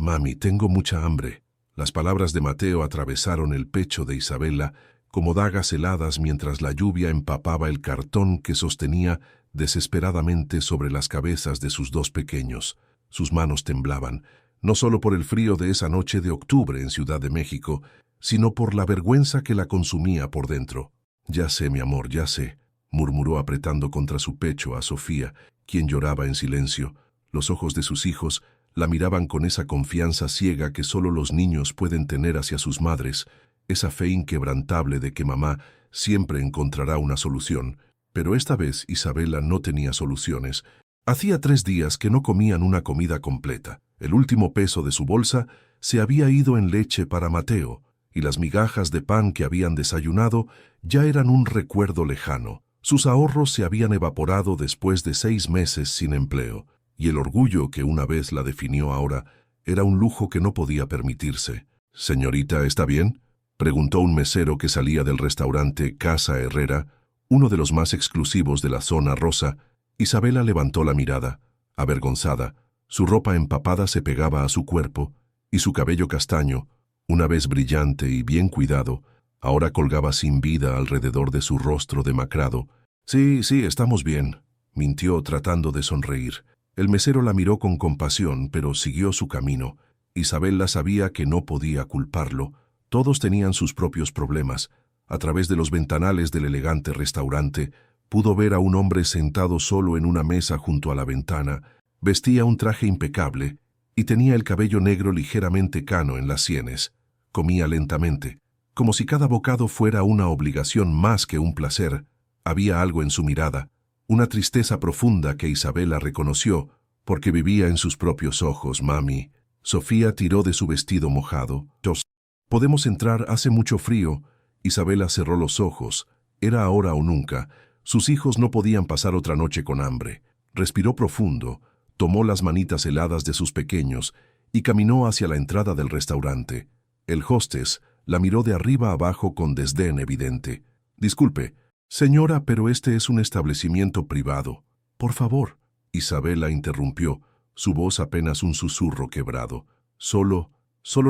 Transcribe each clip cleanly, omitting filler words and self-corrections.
Mami, tengo mucha hambre. Las palabras de Mateo atravesaron el pecho de Isabela como dagas heladas mientras la lluvia empapaba el cartón que sostenía desesperadamente sobre las cabezas de sus dos pequeños. Sus manos temblaban, no solo por el frío de esa noche de octubre en Ciudad de México, sino por la vergüenza que la consumía por dentro. «Ya sé, mi amor, ya sé», murmuró apretando contra su pecho a Sofía, quien lloraba en silencio. Los ojos de sus hijos la miraban con esa confianza ciega que solo los niños pueden tener hacia sus madres, esa fe inquebrantable de que mamá siempre encontrará una solución. Pero esta vez Isabela no tenía soluciones. Hacía 3 días que no comían una comida completa. El último peso de su bolsa se había ido en leche para Mateo, y las migajas de pan que habían desayunado ya eran un recuerdo lejano. Sus ahorros se habían evaporado después de 6 meses sin empleo, y el orgullo que una vez la definió ahora era un lujo que no podía permitirse. «Señorita, ¿está bien?», preguntó un mesero que salía del restaurante Casa Herrera, uno de los más exclusivos de la zona rosa. Isabela levantó la mirada, avergonzada. Su ropa empapada se pegaba a su cuerpo, y su cabello castaño, una vez brillante y bien cuidado, ahora colgaba sin vida alrededor de su rostro demacrado. Sí, estamos bien», mintió tratando de sonreír. El mesero la miró con compasión, pero siguió su camino. Isabela sabía que no podía culparlo. Todos tenían sus propios problemas. A través de los ventanales del elegante restaurante, pudo ver a un hombre sentado solo en una mesa junto a la ventana. Vestía un traje impecable y tenía el cabello negro ligeramente cano en las sienes. Comía lentamente, como si cada bocado fuera una obligación más que un placer. Había algo en su mirada, una tristeza profunda que Isabela reconoció, porque vivía en sus propios ojos. «Mami». Sofía tiró de su vestido mojado. «¿Podemos entrar? Hace mucho frío». Isabela cerró los ojos. Era ahora o nunca. Sus hijos no podían pasar otra noche con hambre. Respiró profundo, tomó las manitas heladas de sus pequeños y caminó hacia la entrada del restaurante. El hostess la miró de arriba abajo con desdén evidente. «Disculpe, señora, pero este es un establecimiento privado. Por favor». Isabela interrumpió, su voz apenas un susurro quebrado. Solo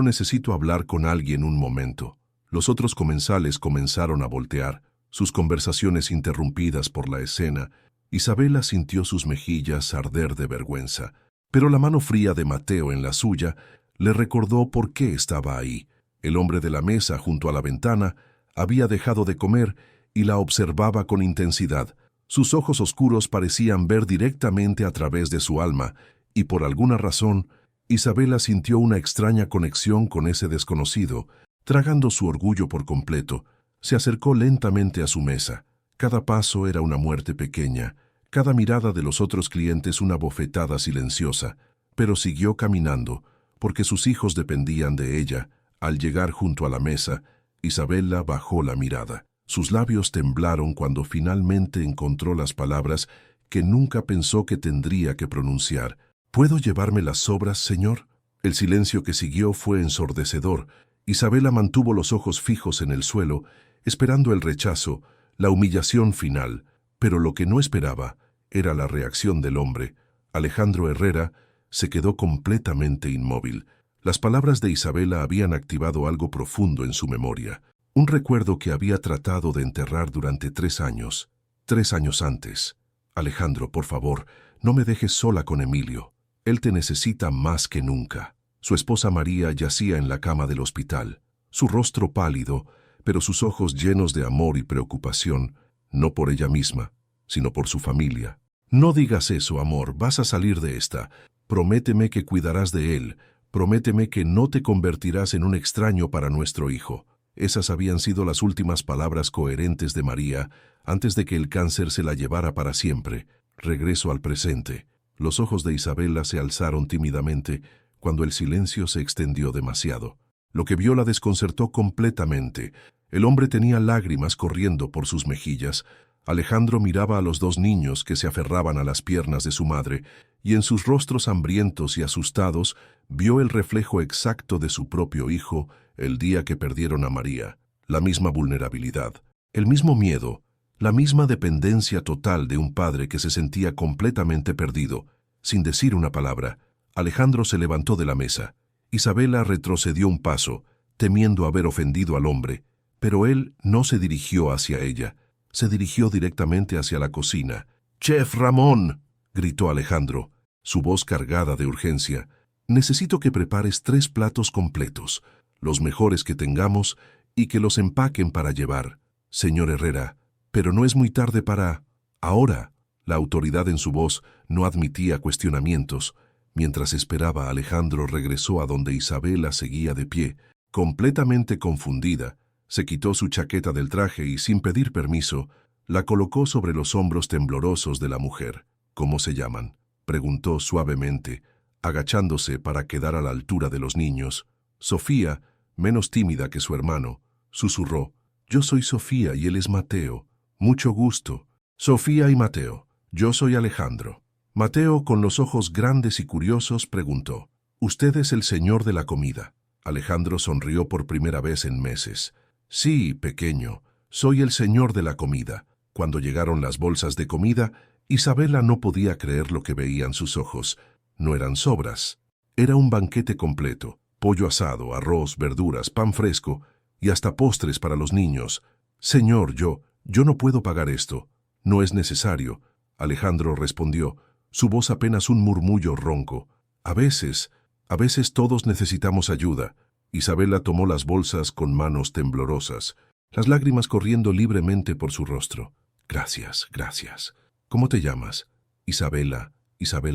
necesito hablar con alguien un momento». Los otros comensales comenzaron a voltear, sus conversaciones interrumpidas por la escena. Isabela sintió sus mejillas arder de vergüenza, pero la mano fría de Mateo en la suya le recordó por qué estaba ahí. El hombre de la mesa junto a la ventana había dejado de comer y la observaba con intensidad. Sus ojos oscuros parecían ver directamente a través de su alma, y por alguna razón, Isabela sintió una extraña conexión con ese desconocido. Tragando su orgullo por completo, se acercó lentamente a su mesa. Cada paso era una muerte pequeña, cada mirada de los otros clientes una bofetada silenciosa, pero siguió caminando, porque sus hijos dependían de ella. Al llegar junto a la mesa, Isabela bajó la mirada. Sus labios temblaron cuando finalmente encontró las palabras que nunca pensó que tendría que pronunciar. «¿Puedo llevarme las sobras, señor?». El silencio que siguió fue ensordecedor. Isabela mantuvo los ojos fijos en el suelo, esperando el rechazo, la humillación final, pero lo que no esperaba era la reacción del hombre. Alejandro Herrera se quedó completamente inmóvil. Las palabras de Isabela habían activado algo profundo en su memoria, un recuerdo que había tratado de enterrar durante 3 años, 3 años antes. «Alejandro, por favor, no me dejes sola con Emilio. Él te necesita más que nunca». Su esposa María yacía en la cama del hospital, su rostro pálido, pero sus ojos llenos de amor y preocupación, no por ella misma, sino por su familia. «No digas eso, amor, vas a salir de esta. Prométeme que cuidarás de él, prométeme que no te convertirás en un extraño para nuestro hijo». Esas habían sido las últimas palabras coherentes de María antes de que el cáncer se la llevara para siempre. Regreso al presente. Los ojos de Isabela se alzaron tímidamente cuando el silencio se extendió demasiado. Lo que vio la desconcertó completamente. El hombre tenía lágrimas corriendo por sus mejillas. Alejandro miraba a los 2 niños que se aferraban a las piernas de su madre, y en sus rostros hambrientos y asustados vio el reflejo exacto de su propio hijo el día que perdieron a María. La misma vulnerabilidad, el mismo miedo, la misma dependencia total de un padre que se sentía completamente perdido. Sin decir una palabra, Alejandro se levantó de la mesa. Isabela retrocedió un paso, temiendo haber ofendido al hombre, pero él no se dirigió hacia ella, se dirigió directamente hacia la cocina. «¡Chef Ramón!», gritó Alejandro, su voz cargada de urgencia. «Necesito que prepares 3 platos completos, los mejores que tengamos, y que los empaquen para llevar. Señor Herrera, pero no es muy tarde para... ahora». La autoridad en su voz no admitía cuestionamientos. Mientras esperaba, Alejandro regresó a donde Isabela seguía de pie, completamente confundida. Se quitó su chaqueta del traje y, sin pedir permiso, la colocó sobre los hombros temblorosos de la mujer. «¿Cómo se llaman?», preguntó suavemente, agachándose para quedar a la altura de los niños. Sofía, menos tímida que su hermano, susurró: «Yo soy Sofía y él es Mateo. Mucho gusto». «Sofía y Mateo. Yo soy Alejandro». Mateo, con los ojos grandes y curiosos, preguntó: «¿Usted es el señor de la comida?». Alejandro sonrió por primera vez en meses. «Sí, pequeño, soy el señor de la comida». Cuando llegaron las bolsas de comida, Isabela no podía creer lo que veían sus ojos. No eran sobras. Era un banquete completo: pollo asado, arroz, verduras, pan fresco y hasta postres para los niños. «Señor, yo no puedo pagar esto». «No es necesario», Alejandro respondió, su voz apenas un murmullo ronco. A veces todos necesitamos ayuda». Isabela tomó las bolsas con manos temblorosas, las lágrimas corriendo libremente por su rostro. «Gracias, gracias. ¿Cómo te llamas?» «Isabela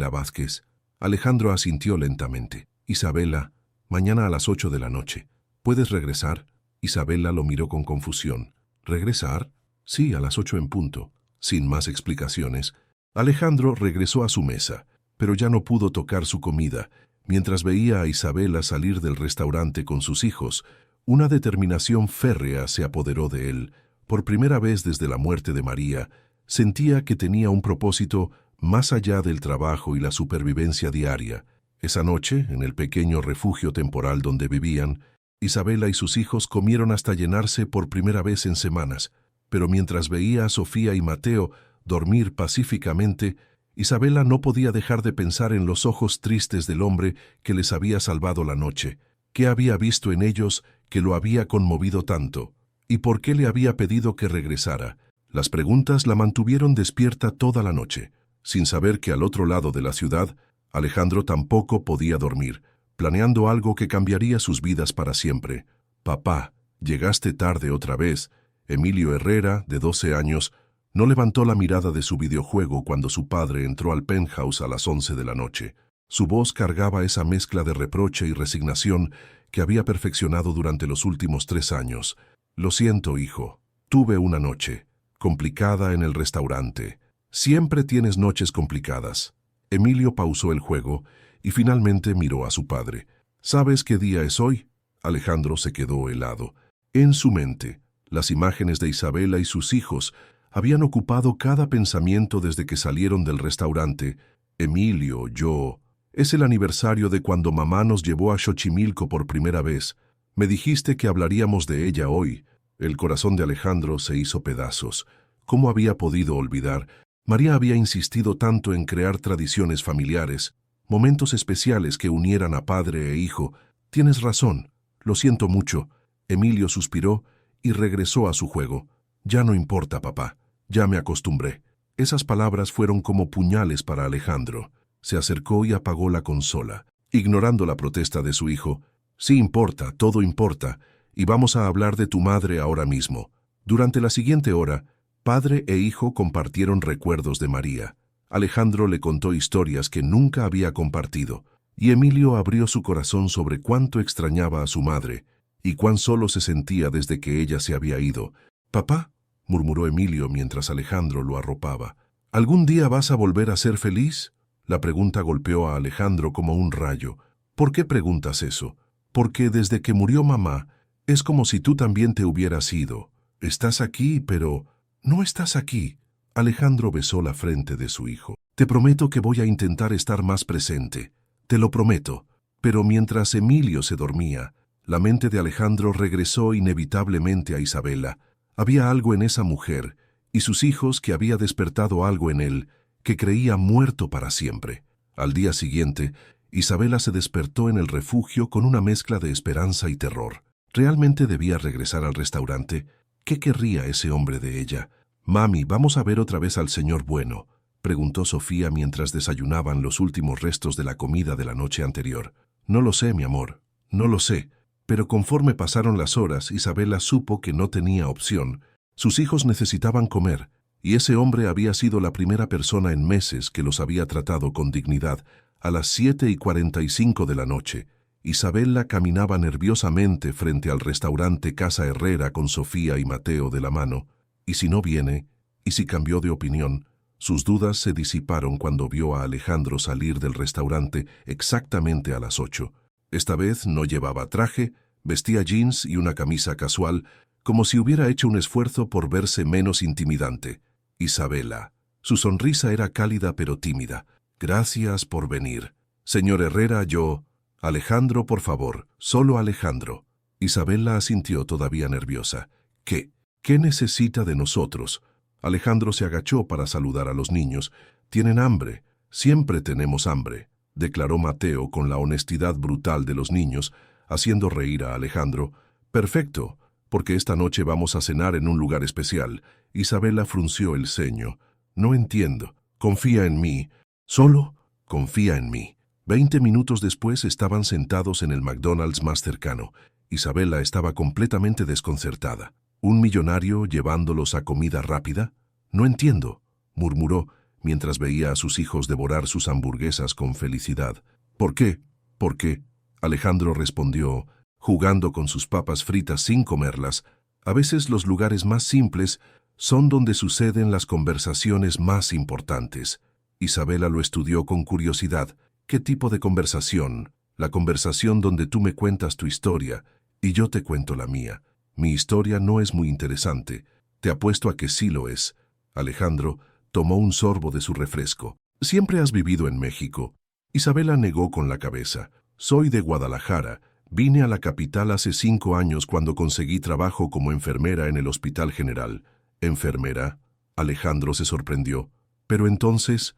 Vázquez». Alejandro asintió lentamente. «Isabela, mañana a las 8 de la noche. ¿Puedes regresar?» Isabela lo miró con confusión. «¿Regresar?» «Sí, a las 8 en punto». Sin más explicaciones, Alejandro regresó a su mesa, pero ya no pudo tocar su comida. Mientras veía a Isabela salir del restaurante con sus hijos, una determinación férrea se apoderó de él. Por primera vez desde la muerte de María, sentía que tenía un propósito más allá del trabajo y la supervivencia diaria. Esa noche, en el pequeño refugio temporal donde vivían, Isabela y sus hijos comieron hasta llenarse por primera vez en semanas. Pero mientras veía a Sofía y Mateo dormir pacíficamente, Isabela no podía dejar de pensar en los ojos tristes del hombre que les había salvado la noche. ¿Qué había visto en ellos que lo había conmovido tanto? ¿Y por qué le había pedido que regresara? Las preguntas la mantuvieron despierta toda la noche. Sin saber que al otro lado de la ciudad, Alejandro tampoco podía dormir, planeando algo que cambiaría sus vidas para siempre. «Papá, llegaste tarde otra vez». Emilio Herrera, de 12 años, no levantó la mirada de su videojuego cuando su padre entró al penthouse a las 11 de la noche. Su voz cargaba esa mezcla de reproche y resignación que había perfeccionado durante los últimos 3 años. «Lo siento, hijo. Tuve una noche complicada en el restaurante». «Siempre tienes noches complicadas». Emilio pausó el juego y finalmente miró a su padre. «¿Sabes qué día es hoy?». Alejandro se quedó helado. En su mente, las imágenes de Isabela y sus hijos habían ocupado cada pensamiento desde que salieron del restaurante. «Emilio, es el aniversario de cuando mamá nos llevó a Xochimilco por primera vez. Me dijiste que hablaríamos de ella hoy». El corazón de Alejandro se hizo pedazos. ¿Cómo había podido olvidar? María había insistido tanto en crear tradiciones familiares, momentos especiales que unieran a padre e hijo. «Tienes razón. Lo siento mucho». Emilio suspiró y regresó a su juego. «Ya no importa, papá. Ya me acostumbré». Esas palabras fueron como puñales para Alejandro. Se acercó y apagó la consola, ignorando la protesta de su hijo. «Sí importa, todo importa, y vamos a hablar de tu madre ahora mismo». Durante la siguiente hora, padre e hijo compartieron recuerdos de María. Alejandro le contó historias que nunca había compartido, y Emilio abrió su corazón sobre cuánto extrañaba a su madre y cuán solo se sentía desde que ella se había ido. «Papá», murmuró Emilio mientras Alejandro lo arropaba, «¿algún día vas a volver a ser feliz?». La pregunta golpeó a Alejandro como un rayo. «¿Por qué preguntas eso?». «Porque desde que murió mamá, es como si tú también te hubieras ido. Estás aquí, pero no estás aquí». Alejandro besó la frente de su hijo. «Te prometo que voy a intentar estar más presente. Te lo prometo». Pero mientras Emilio se dormía, la mente de Alejandro regresó inevitablemente a Isabela. Había algo en esa mujer y sus hijos que había despertado algo en él que creía muerto para siempre. Al día siguiente, Isabela se despertó en el refugio con una mezcla de esperanza y terror. ¿Realmente debía regresar al restaurante? ¿Qué querría ese hombre de ella? «Mami, ¿vamos a ver otra vez al señor bueno?», preguntó Sofía mientras desayunaban los últimos restos de la comida de la noche anterior. «No lo sé, mi amor, no lo sé». Pero conforme pasaron las horas, Isabela supo que no tenía opción. Sus hijos necesitaban comer, y ese hombre había sido la primera persona en meses que los había tratado con dignidad. A las 7:45 de la noche, Isabela caminaba nerviosamente frente al restaurante Casa Herrera con Sofía y Mateo de la mano. ¿Y si no viene? ¿Y si cambió de opinión? Sus dudas se disiparon cuando vio a Alejandro salir del restaurante exactamente a las 8. Esta vez no llevaba traje, vestía jeans y una camisa casual, como si hubiera hecho un esfuerzo por verse menos intimidante. Isabela. Su sonrisa era cálida pero tímida. «Gracias por venir. Señor Herrera, yo...» «Alejandro, por favor, solo Alejandro». Isabela asintió todavía nerviosa. ¿Qué necesita de nosotros? Alejandro se agachó para saludar a los niños. «Tienen hambre. Siempre tenemos hambre», declaró Mateo con la honestidad brutal de los niños, haciendo reír a Alejandro. «Perfecto, porque esta noche vamos a cenar en un lugar especial». Isabela frunció el ceño. «No entiendo. Confía en mí. Solo confía en mí». 20 minutos después estaban sentados en el McDonald's más cercano. Isabela estaba completamente desconcertada. ¿Un millonario llevándolos a comida rápida? «No entiendo», murmuró, mientras veía a sus hijos devorar sus hamburguesas con felicidad. «¿Por qué? ¿Por qué?», Alejandro respondió, jugando con sus papas fritas sin comerlas. «A veces los lugares más simples son donde suceden las conversaciones más importantes». Isabela lo estudió con curiosidad. «¿Qué tipo de conversación?» «La conversación donde tú me cuentas tu historia y yo te cuento la mía. Mi historia no es muy interesante. Te apuesto a que sí lo es». Alejandro tomó un sorbo de su refresco. «¿Siempre has vivido en México?». Isabela negó con la cabeza. «Soy de Guadalajara. Vine a la capital hace 5 años cuando conseguí trabajo como enfermera en el Hospital General». «¿Enfermera?». Alejandro se sorprendió. «Pero entonces,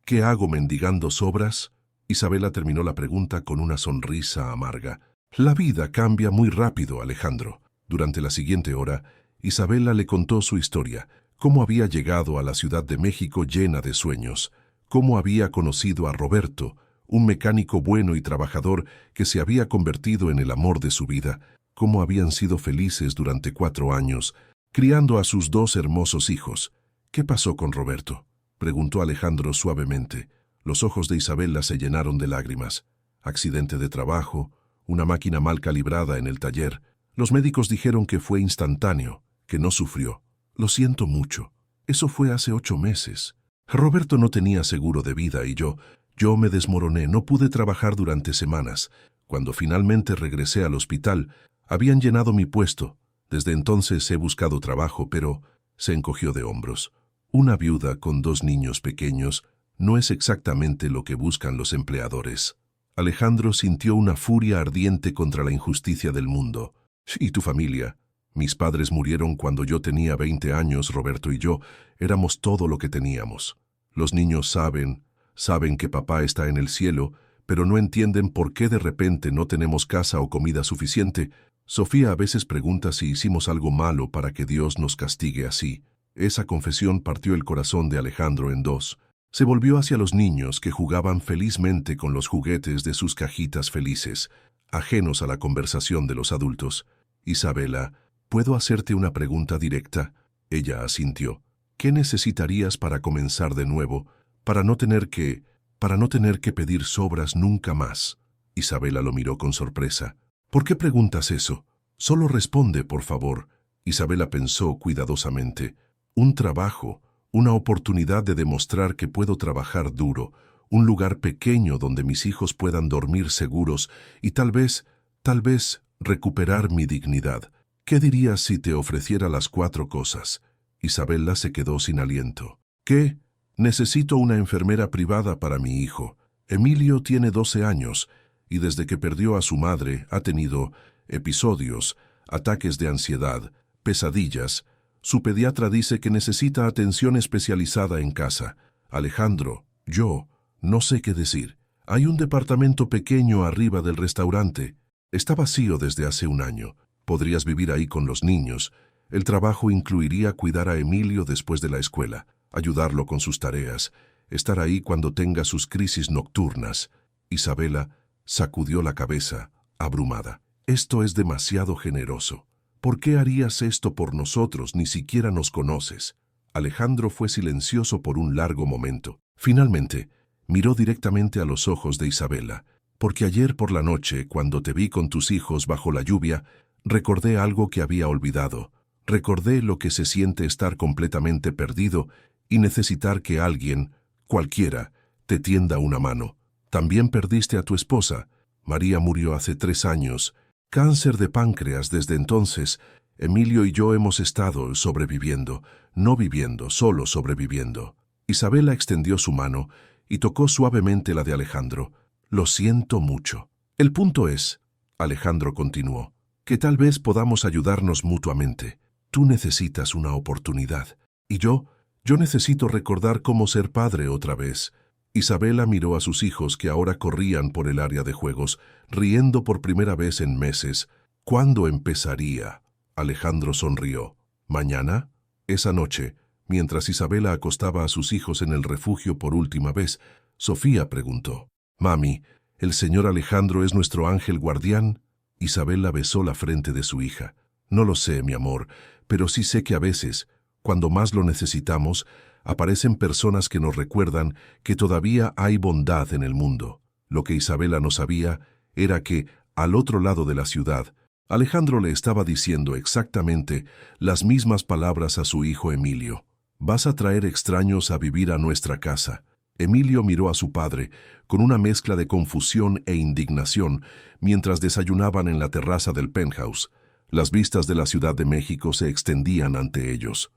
¿qué hago mendigando sobras?». Isabela terminó la pregunta con una sonrisa amarga. «La vida cambia muy rápido, Alejandro». Durante la siguiente hora, Isabela le contó su historia, cómo había llegado a la Ciudad de México llena de sueños, cómo había conocido a Roberto, un mecánico bueno y trabajador que se había convertido en el amor de su vida, cómo habían sido felices durante 4 años, criando a sus 2 hermosos hijos. «¿Qué pasó con Roberto?», preguntó Alejandro suavemente. Los ojos de Isabela se llenaron de lágrimas. «Accidente de trabajo, una máquina mal calibrada en el taller. Los médicos dijeron que fue instantáneo, que no sufrió. Lo siento mucho. Eso fue hace 8 meses. Roberto no tenía seguro de vida y yo me desmoroné, no pude trabajar durante semanas. Cuando finalmente regresé al hospital, habían llenado mi puesto. Desde entonces he buscado trabajo, pero…». Se encogió de hombros. «Una viuda con 2 niños pequeños no es exactamente lo que buscan los empleadores». Alejandro sintió una furia ardiente contra la injusticia del mundo. «¿Y tu familia?». «Mis padres murieron cuando yo tenía 20 años, Roberto y yo éramos todo lo que teníamos. Los niños saben que papá está en el cielo, pero no entienden por qué de repente no tenemos casa o comida suficiente. Sofía a veces pregunta si hicimos algo malo para que Dios nos castigue así». Esa confesión partió el corazón de Alejandro en 2. Se volvió hacia los niños que jugaban felizmente con los juguetes de sus cajitas felices, ajenos a la conversación de los adultos. «Isabela, ¿puedo hacerte una pregunta directa?». Ella asintió. «¿Qué necesitarías para comenzar de nuevo, para no tener que pedir sobras nunca más?». Isabela lo miró con sorpresa. «¿Por qué preguntas eso? Solo responde, por favor». Isabela pensó cuidadosamente. «Un trabajo, una oportunidad de demostrar que puedo trabajar duro, un lugar pequeño donde mis hijos puedan dormir seguros y tal vez recuperar mi dignidad. ¿Qué dirías si te ofreciera las 4 cosas?». Isabela se quedó sin aliento. «¿Qué? Necesito una enfermera privada para mi hijo. Emilio tiene 12 años y desde que perdió a su madre ha tenido episodios, ataques de ansiedad, pesadillas. Su pediatra dice que necesita atención especializada en casa. Alejandro, yo no sé qué decir». Hay un departamento pequeño arriba del restaurante. Está vacío desde hace un año. Podrías vivir ahí con los niños. El trabajo incluiría cuidar a Emilio después de la escuela, ayudarlo con sus tareas, estar ahí cuando tenga sus crisis nocturnas. Isabela sacudió la cabeza, abrumada. Esto es demasiado generoso. ¿Por qué harías esto por nosotros? Ni siquiera nos conoces. Alejandro fue silencioso por un largo momento. Finalmente, miró directamente a los ojos de Isabela. Porque ayer por la noche, cuando te vi con tus hijos bajo la lluvia, recordé algo que había olvidado. Recordé lo que se siente estar completamente perdido y necesitar que alguien, cualquiera, te tienda una mano. También perdiste a tu esposa. María murió hace 3 años. Cáncer de páncreas desde entonces. Emilio y yo hemos estado sobreviviendo, no viviendo, solo sobreviviendo. Isabela extendió su mano y tocó suavemente la de Alejandro. Lo siento mucho. El punto es, Alejandro continuó, que tal vez podamos ayudarnos mutuamente. Tú necesitas una oportunidad. Y yo necesito recordar cómo ser padre otra vez. Isabela miró a sus hijos que ahora corrían por el área de juegos, riendo por primera vez en meses. ¿Cuándo empezaría? Alejandro sonrió. ¿Mañana? Esa noche, mientras Isabela acostaba a sus hijos en el refugio por última vez, Sofía preguntó, «Mami, ¿el señor Alejandro es nuestro ángel guardián?» Isabela besó la frente de su hija. «No lo sé, mi amor, pero sí sé que a veces, cuando más lo necesitamos, aparecen personas que nos recuerdan que todavía hay bondad en el mundo». Lo que Isabela no sabía era que, al otro lado de la ciudad, Alejandro le estaba diciendo exactamente las mismas palabras a su hijo Emilio. «Vas a traer extraños a vivir a nuestra casa». Emilio miró a su padre con una mezcla de confusión e indignación mientras desayunaban en la terraza del penthouse. Las vistas de la Ciudad de México se extendían ante ellos,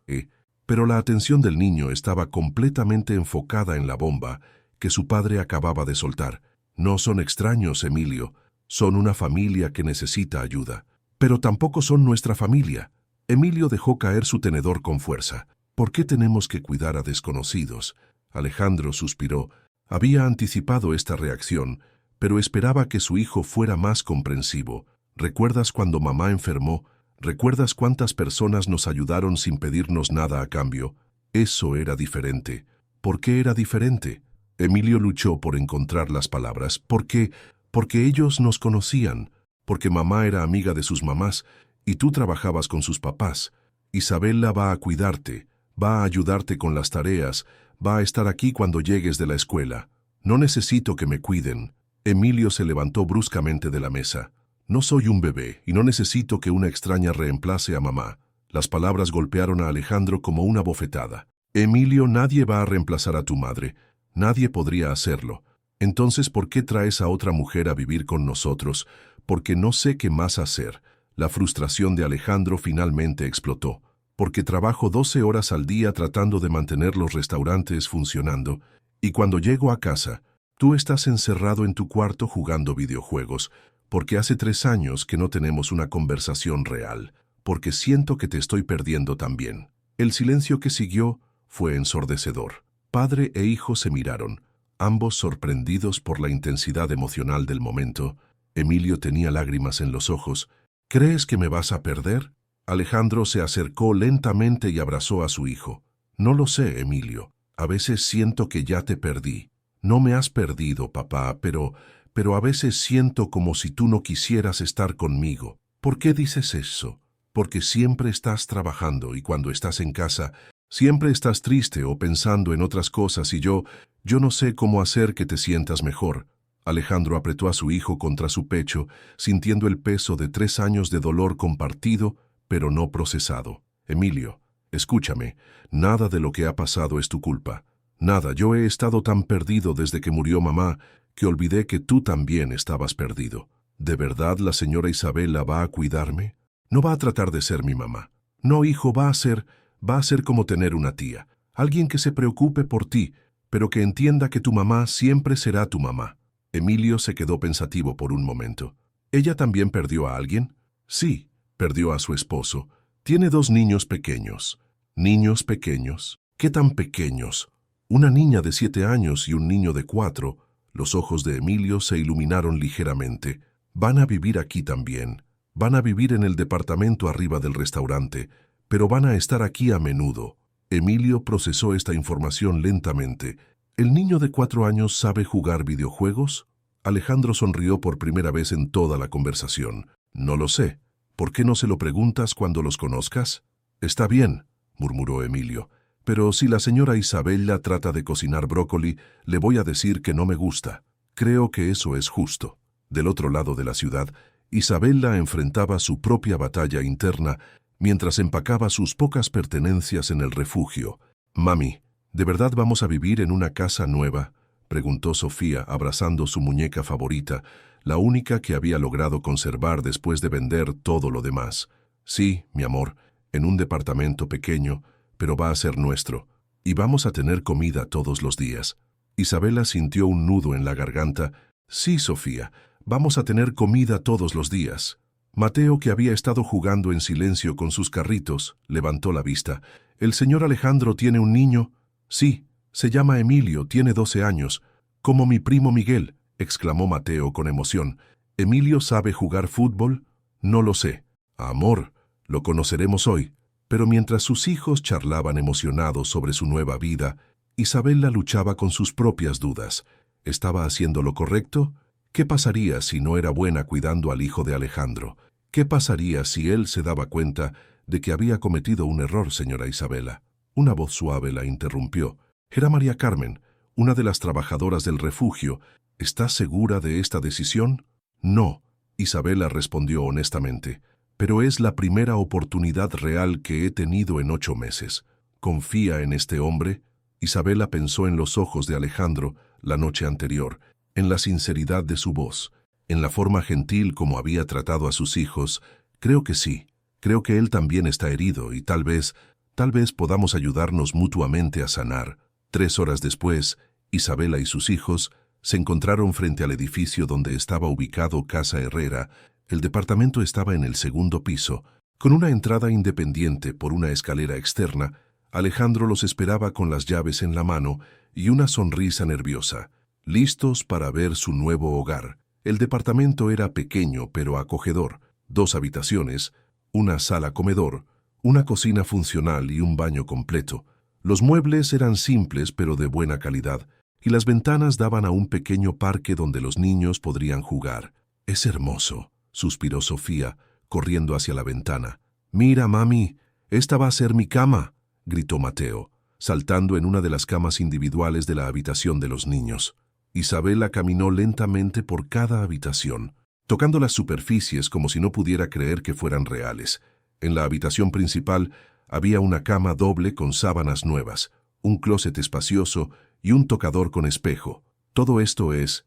pero la atención del niño estaba completamente enfocada en la bomba que su padre acababa de soltar. «No son extraños, Emilio. Son una familia que necesita ayuda. Pero tampoco son nuestra familia». Emilio dejó caer su tenedor con fuerza. «¿Por qué tenemos que cuidar a desconocidos?» Alejandro suspiró. Había anticipado esta reacción, pero esperaba que su hijo fuera más comprensivo. «¿Recuerdas cuando mamá enfermó? ¿Recuerdas cuántas personas nos ayudaron sin pedirnos nada a cambio? Eso era diferente». ¿Por qué era diferente? Emilio luchó por encontrar las palabras. Porque ellos nos conocían, porque mamá era amiga de sus mamás y tú trabajabas con sus papás. Isabela va a cuidarte, va a ayudarte con las tareas, va a estar aquí cuando llegues de la escuela. No necesito que me cuiden». Emilio se levantó bruscamente de la mesa. «No soy un bebé y no necesito que una extraña reemplace a mamá». Las palabras golpearon a Alejandro como una bofetada. «Emilio, nadie va a reemplazar a tu madre. Nadie podría hacerlo. Entonces, ¿por qué traes a otra mujer a vivir con nosotros? Porque no sé qué más hacer». La frustración de Alejandro finalmente explotó. «Porque trabajo 12 horas al día tratando de mantener los restaurantes funcionando, y cuando llego a casa, tú estás encerrado en tu cuarto jugando videojuegos, porque hace 3 años que no tenemos una conversación real, porque siento que te estoy perdiendo también». El silencio que siguió fue ensordecedor. Padre e hijo se miraron, ambos sorprendidos por la intensidad emocional del momento. Emilio tenía lágrimas en los ojos. «¿Crees que me vas a perder?» Alejandro se acercó lentamente y abrazó a su hijo. «No lo sé, Emilio. A veces siento que ya te perdí. No me has perdido, papá, pero a veces siento como si tú no quisieras estar conmigo». «¿Por qué dices eso?» «Porque siempre estás trabajando y cuando estás en casa, siempre estás triste o pensando en otras cosas y yo no sé cómo hacer que te sientas mejor». Alejandro apretó a su hijo contra su pecho, sintiendo el peso de 3 años de dolor compartido, pero no procesado. «Emilio, escúchame, nada de lo que ha pasado es tu culpa. Nada, yo he estado tan perdido desde que murió mamá que olvidé que tú también estabas perdido. ¿De verdad la señora Isabela va a cuidarme? No va a tratar de ser mi mamá. No, hijo, va a ser como tener una tía, alguien que se preocupe por ti, pero que entienda que tu mamá siempre será tu mamá». Emilio se quedó pensativo por un momento. «¿Ella también perdió a alguien?» «Sí, perdió a su esposo. Tiene 2 niños pequeños». «¿Niños pequeños? ¿Qué tan pequeños?» «Una niña de 7 años y un niño de 4. Los ojos de Emilio se iluminaron ligeramente. Van a vivir aquí también. Van a vivir en el departamento arriba del restaurante, pero van a estar aquí a menudo. Emilio procesó esta información lentamente. ¿El niño de 4 años sabe jugar videojuegos? Alejandro sonrió por primera vez en toda la conversación. No lo sé. ¿Por qué no se lo preguntas cuando los conozcas? Está bien, murmuró Emilio. Pero si la señora Isabella trata de cocinar brócoli, le voy a decir que no me gusta. Creo que eso es justo. Del otro lado de la ciudad, Isabella enfrentaba su propia batalla interna mientras empacaba sus pocas pertenencias en el refugio. «Mami, ¿de verdad vamos a vivir en una casa nueva?», preguntó Sofía, abrazando su muñeca favorita, la única que había logrado conservar después de vender todo lo demás. «Sí, mi amor, en un departamento pequeño, pero va a ser nuestro, y vamos a tener comida todos los días». Isabela sintió un nudo en la garganta. «Sí, Sofía, vamos a tener comida todos los días». Mateo, que había estado jugando en silencio con sus carritos, levantó la vista. «¿El señor Alejandro tiene un niño?» «Sí, se llama Emilio, tiene 12 años. Como mi primo Miguel», exclamó Mateo con emoción. «¿Emilio sabe jugar fútbol?» «No lo sé». «Amor, lo conoceremos hoy». Pero mientras sus hijos charlaban emocionados sobre su nueva vida, Isabela luchaba con sus propias dudas. ¿Estaba haciendo lo correcto? ¿Qué pasaría si no era buena cuidando al hijo de Alejandro? ¿Qué pasaría si él se daba cuenta de que había cometido un error, señora Isabela? Una voz suave la interrumpió. Era María Carmen, una de las trabajadoras del refugio. ¿Estás segura de esta decisión? No, Isabela respondió honestamente. Pero es la primera oportunidad real que he tenido en 8 meses. ¿Confía en este hombre? Isabela pensó en los ojos de Alejandro la noche anterior, en la sinceridad de su voz, en la forma gentil como había tratado a sus hijos. Creo que sí. Creo que él también está herido y tal vez podamos ayudarnos mutuamente a sanar. 3 horas después, Isabela y sus hijos se encontraron frente al edificio donde estaba ubicado Casa Herrera. El departamento estaba en el 2.º piso, con una entrada independiente por una escalera externa. Alejandro los esperaba con las llaves en la mano y una sonrisa nerviosa, listos para ver su nuevo hogar. El departamento era pequeño pero acogedor, 2 habitaciones, una sala comedor, una cocina funcional y un baño completo. Los muebles eran simples pero de buena calidad, y las ventanas daban a un pequeño parque donde los niños podrían jugar. «Es hermoso», suspiró Sofía, corriendo hacia la ventana. «Mira, mami, esta va a ser mi cama», gritó Mateo, saltando en una de las camas individuales de la habitación de los niños. Isabela caminó lentamente por cada habitación, tocando las superficies como si no pudiera creer que fueran reales. En la habitación principal había una cama doble con sábanas nuevas, un closet espacioso y un tocador con espejo. Todo esto es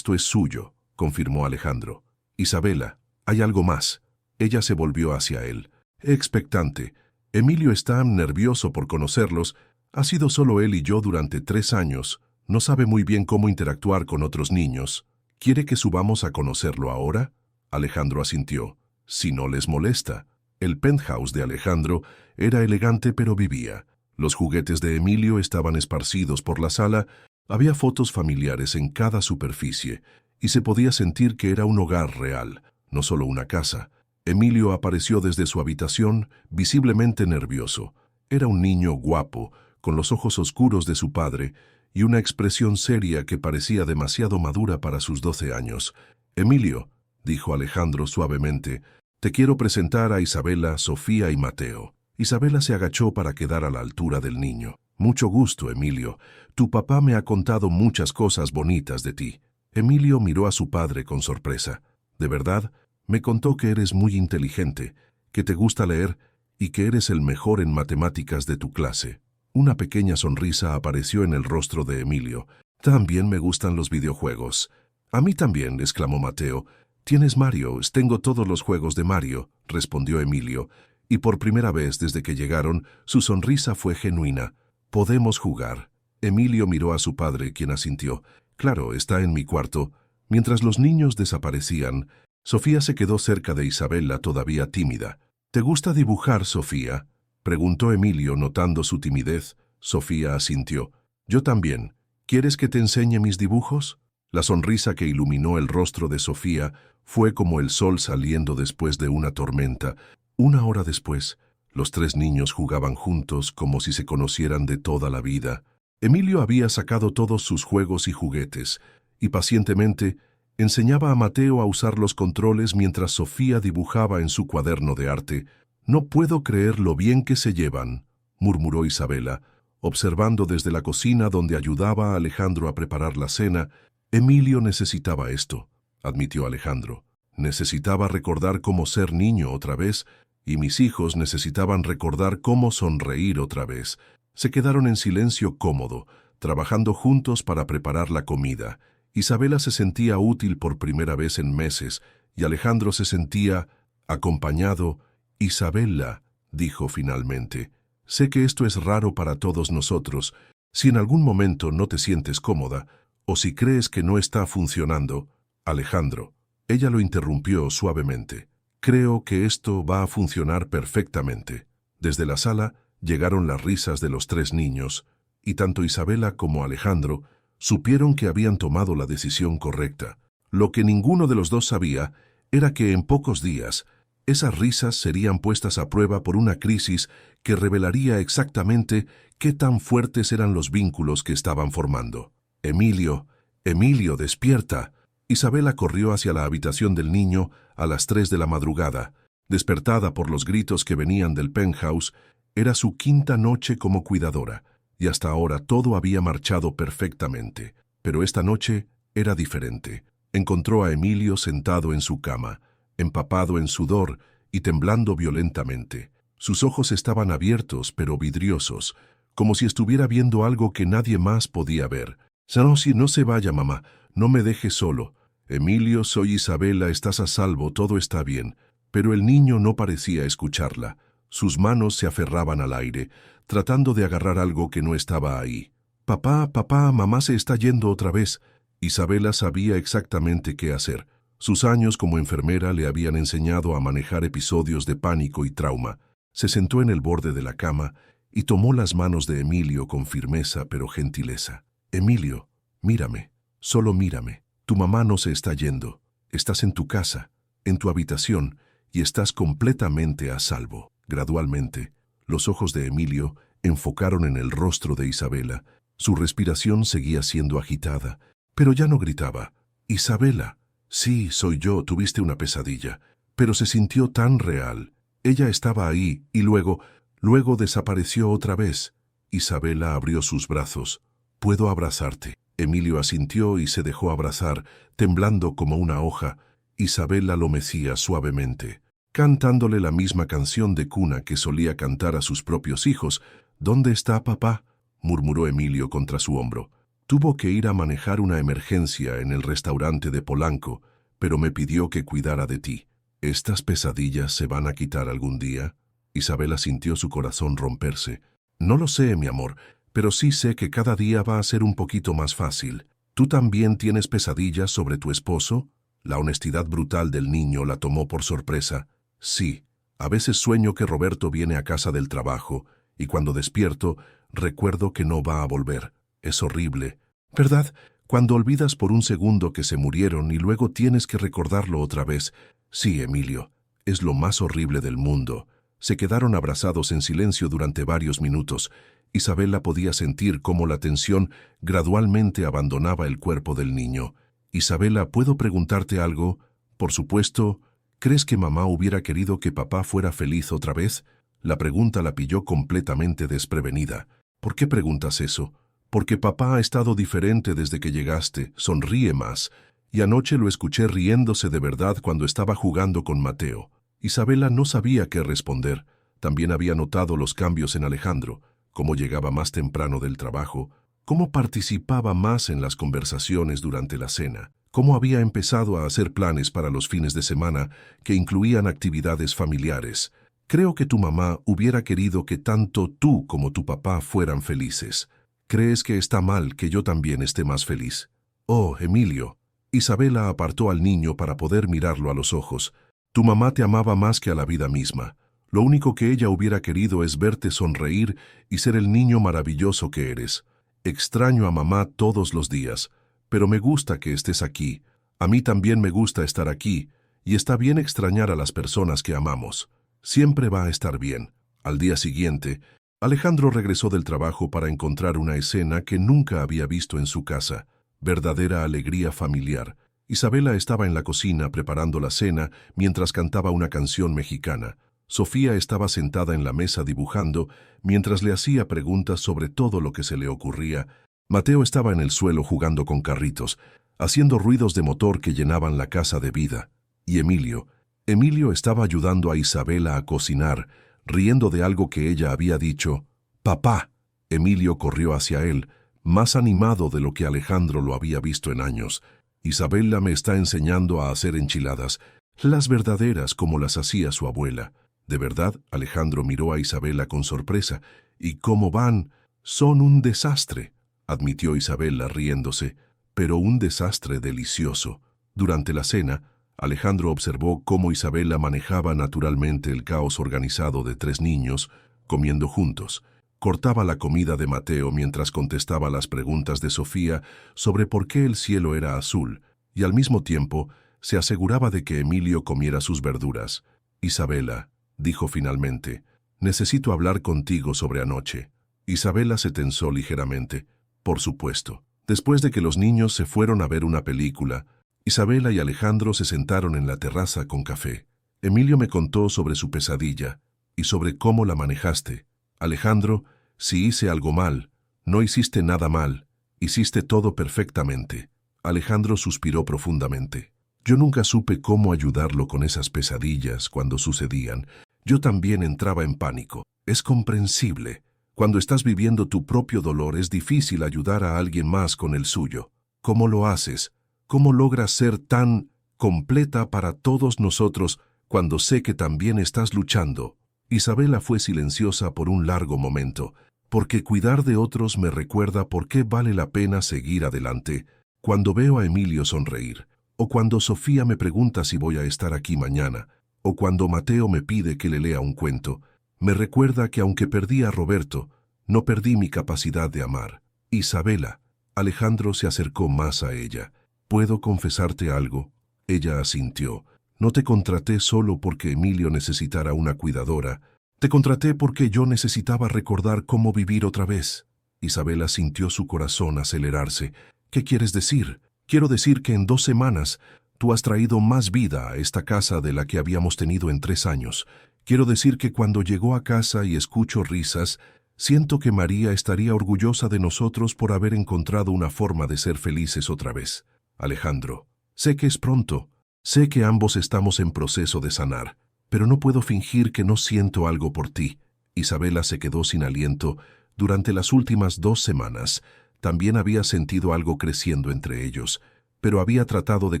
suyo», confirmó Alejandro. «Isabela, hay algo más». Ella se volvió hacia él, expectante. «Emilio está nervioso por conocerlos. Ha sido solo él y yo durante 3 años. No sabe muy bien cómo interactuar con otros niños. ¿Quiere que subamos a conocerlo ahora?» Alejandro asintió. «Si no les molesta». El penthouse de Alejandro era elegante pero vivía. Los juguetes de Emilio estaban esparcidos por la sala. Había fotos familiares en cada superficie, y se podía sentir que era un hogar real, no solo una casa. Emilio apareció desde su habitación, visiblemente nervioso. Era un niño guapo, con los ojos oscuros de su padre, y una expresión seria que parecía demasiado madura para sus 12 años. «Emilio», dijo Alejandro suavemente, «te quiero presentar a Isabela, Sofía y Mateo». Isabela se agachó para quedar a la altura del niño. «Mucho gusto, Emilio. Tu papá me ha contado muchas cosas bonitas de ti». Emilio miró a su padre con sorpresa. «¿De verdad? Me contó que eres muy inteligente, que te gusta leer y que eres el mejor en matemáticas de tu clase». Una pequeña sonrisa apareció en el rostro de Emilio. «También me gustan los videojuegos». «A mí también», exclamó Mateo. «¿Tienes Mario?» «Tengo todos los juegos de Mario», respondió Emilio, y por primera vez desde que llegaron, su sonrisa fue genuina. «Podemos jugar». Emilio miró a su padre, quien asintió. «Claro, está en mi cuarto». Mientras los niños desaparecían, Sofía se quedó cerca de Isabela, todavía tímida. «¿Te gusta dibujar, Sofía?», preguntó Emilio, notando su timidez. Sofía asintió. «Yo también. ¿Quieres que te enseñe mis dibujos? La sonrisa que iluminó el rostro de Sofía fue como el sol saliendo después de una tormenta. Una hora después, los tres niños jugaban juntos como si se conocieran de toda la vida. Emilio había sacado todos sus juegos y juguetes, y pacientemente enseñaba a Mateo a usar los controles mientras Sofía dibujaba en su cuaderno de arte. «No puedo creer lo bien que se llevan», murmuró Isabela, observando desde la cocina donde ayudaba a Alejandro a preparar la cena. «Emilio necesitaba esto», admitió Alejandro. «Necesitaba recordar cómo ser niño otra vez, y mis hijos necesitaban recordar cómo sonreír otra vez». Se quedaron en silencio cómodo, trabajando juntos para preparar la comida. Isabela se sentía útil por primera vez en meses, y Alejandro se sentía acompañado. «Isabela», dijo finalmente, «sé que esto es raro para todos nosotros. Si en algún momento no te sientes cómoda, o si crees que no está funcionando». «Alejandro», ella lo interrumpió suavemente, «creo que esto va a funcionar perfectamente». Desde la sala llegaron las risas de los tres niños, y tanto Isabela como Alejandro supieron que habían tomado la decisión correcta. Lo que ninguno de los dos sabía era que en pocos días esas risas serían puestas a prueba por una crisis que revelaría exactamente qué tan fuertes eran los vínculos que estaban formando. «Emilio, Emilio, despierta». Isabela corrió hacia la habitación del niño a las 3 de la madrugada. Despertada por los gritos que venían del penthouse, era su quinta noche como cuidadora, y hasta ahora todo había marchado perfectamente. Pero esta noche era diferente. Encontró a Emilio sentado en su cama, empapado en sudor y temblando violentamente. Sus ojos estaban abiertos pero vidriosos, como si estuviera viendo algo que nadie más podía ver. «No, si no se vaya, mamá, no me deje solo». «Emilio, soy Isabela, estás a salvo, todo está bien». Pero el niño no parecía escucharla. Sus manos se aferraban al aire, tratando de agarrar algo que no estaba ahí. «Papá, papá, mamá se está yendo otra vez». Isabela sabía exactamente qué hacer. Sus años como enfermera le habían enseñado a manejar episodios de pánico y trauma. Se sentó en el borde de la cama y tomó las manos de Emilio con firmeza pero gentileza. «Emilio, mírame, solo mírame. Tu mamá no se está yendo. Estás en tu casa, en tu habitación, y estás completamente a salvo». Gradualmente, los ojos de Emilio enfocaron en el rostro de Isabela. Su respiración seguía siendo agitada, pero ya no gritaba. «Isabela, sí, soy yo, tuviste una pesadilla». Pero se sintió tan real. Ella estaba ahí y luego desapareció otra vez. Isabela abrió sus brazos. «¿Puedo abrazarte?» Emilio asintió y se dejó abrazar, temblando como una hoja. Isabela lo mecía suavemente, cantándole la misma canción de cuna que solía cantar a sus propios hijos. «¿Dónde está papá?», murmuró Emilio contra su hombro. «Tuvo que ir a manejar una emergencia en el restaurante de Polanco, pero me pidió que cuidara de ti». «¿Estas pesadillas se van a quitar algún día?» Isabela sintió su corazón romperse. «No lo sé, mi amor, pero sí sé que cada día va a ser un poquito más fácil». «¿Tú también tienes pesadillas sobre tu esposo?». La honestidad brutal del niño la tomó por sorpresa. «Sí, a veces sueño que Roberto viene a casa del trabajo, y cuando despierto, recuerdo que no va a volver. Es horrible, ¿verdad? Cuando olvidas por un segundo que se murieron y luego tienes que recordarlo otra vez». «Sí, Emilio, es lo más horrible del mundo». Se quedaron abrazados en silencio durante varios minutos. Isabela podía sentir cómo la tensión gradualmente abandonaba el cuerpo del niño. «Isabela, ¿puedo preguntarte algo?» «Por supuesto. ¿Crees que mamá hubiera querido que papá fuera feliz otra vez?» La pregunta la pilló completamente desprevenida. «¿Por qué preguntas eso?» «Porque papá ha estado diferente desde que llegaste, sonríe más, y anoche lo escuché riéndose de verdad cuando estaba jugando con Mateo». Isabela no sabía qué responder. También había notado los cambios en Alejandro, cómo llegaba más temprano del trabajo, cómo participaba más en las conversaciones durante la cena, cómo había empezado a hacer planes para los fines de semana que incluían actividades familiares. «Creo que tu mamá hubiera querido que tanto tú como tu papá fueran felices. ¿Crees que está mal que yo también esté más feliz?» «Oh, Emilio». Isabela apartó al niño para poder mirarlo a los ojos. «Tu mamá te amaba más que a la vida misma. Lo único que ella hubiera querido es verte sonreír y ser el niño maravilloso que eres». Extraño a mamá todos los días, pero me gusta que estés aquí. A mí también me gusta estar aquí, y está bien extrañar a las personas que amamos. Siempre va a estar bien. Al día siguiente, Alejandro regresó del trabajo para encontrar una escena que nunca había visto en su casa. Verdadera alegría familiar. Isabela estaba en la cocina preparando la cena mientras cantaba una canción mexicana. Sofía estaba sentada en la mesa dibujando mientras le hacía preguntas sobre todo lo que se le ocurría. Mateo estaba en el suelo jugando con carritos, haciendo ruidos de motor que llenaban la casa de vida. Y Emilio estaba ayudando a Isabela a cocinar, riendo de algo que ella había dicho. «Papá». Emilio corrió hacia él, más animado de lo que Alejandro lo había visto en años. «Isabela me está enseñando a hacer enchiladas, las verdaderas como las hacía su abuela». «¿De verdad?». Alejandro miró a Isabela con sorpresa. «¿Y cómo van?». «Son un desastre», admitió Isabela riéndose, «pero un desastre delicioso». Durante la cena, Alejandro observó cómo Isabela manejaba naturalmente el caos organizado de 3 niños, comiendo juntos. Cortaba la comida de Mateo mientras contestaba las preguntas de Sofía sobre por qué el cielo era azul, y al mismo tiempo se aseguraba de que Emilio comiera sus verduras. «Isabela», dijo finalmente, «necesito hablar contigo sobre anoche». Isabela se tensó ligeramente. «Por supuesto». Después de que los niños se fueron a ver una película, Isabela y Alejandro se sentaron en la terraza con café. Emilio me contó sobre su pesadilla y sobre cómo la manejaste. Alejandro, si hice algo mal, no hiciste nada mal, hiciste todo perfectamente. Alejandro suspiró profundamente. Yo nunca supe cómo ayudarlo con esas pesadillas cuando sucedían. Yo también entraba en pánico. Es comprensible. Cuando estás viviendo tu propio dolor es difícil ayudar a alguien más con el suyo. ¿Cómo lo haces? ¿Cómo logras ser tan completa para todos nosotros cuando sé que también estás luchando? Isabela fue silenciosa por un largo momento, porque cuidar de otros me recuerda por qué vale la pena seguir adelante. Cuando veo a Emilio sonreír, o cuando Sofía me pregunta si voy a estar aquí mañana, o cuando Mateo me pide que le lea un cuento, me recuerda que aunque perdí a Roberto, no perdí mi capacidad de amar. Isabela. Alejandro se acercó más a ella. «¿Puedo confesarte algo?». Ella asintió. «No te contraté solo porque Emilio necesitara una cuidadora. Te contraté porque yo necesitaba recordar cómo vivir otra vez». Isabela sintió su corazón acelerarse. «¿Qué quieres decir?». «Quiero decir que en 2 semanas tú has traído más vida a esta casa de la que habíamos tenido en 3 años. Quiero decir que cuando llegó a casa y escucho risas, siento que María estaría orgullosa de nosotros por haber encontrado una forma de ser felices otra vez». «Alejandro, sé que es pronto, sé que ambos estamos en proceso de sanar, pero no puedo fingir que no siento algo por ti». Isabela se quedó sin aliento. Durante las últimas 2 semanas, también había sentido algo creciendo entre ellos, pero había tratado de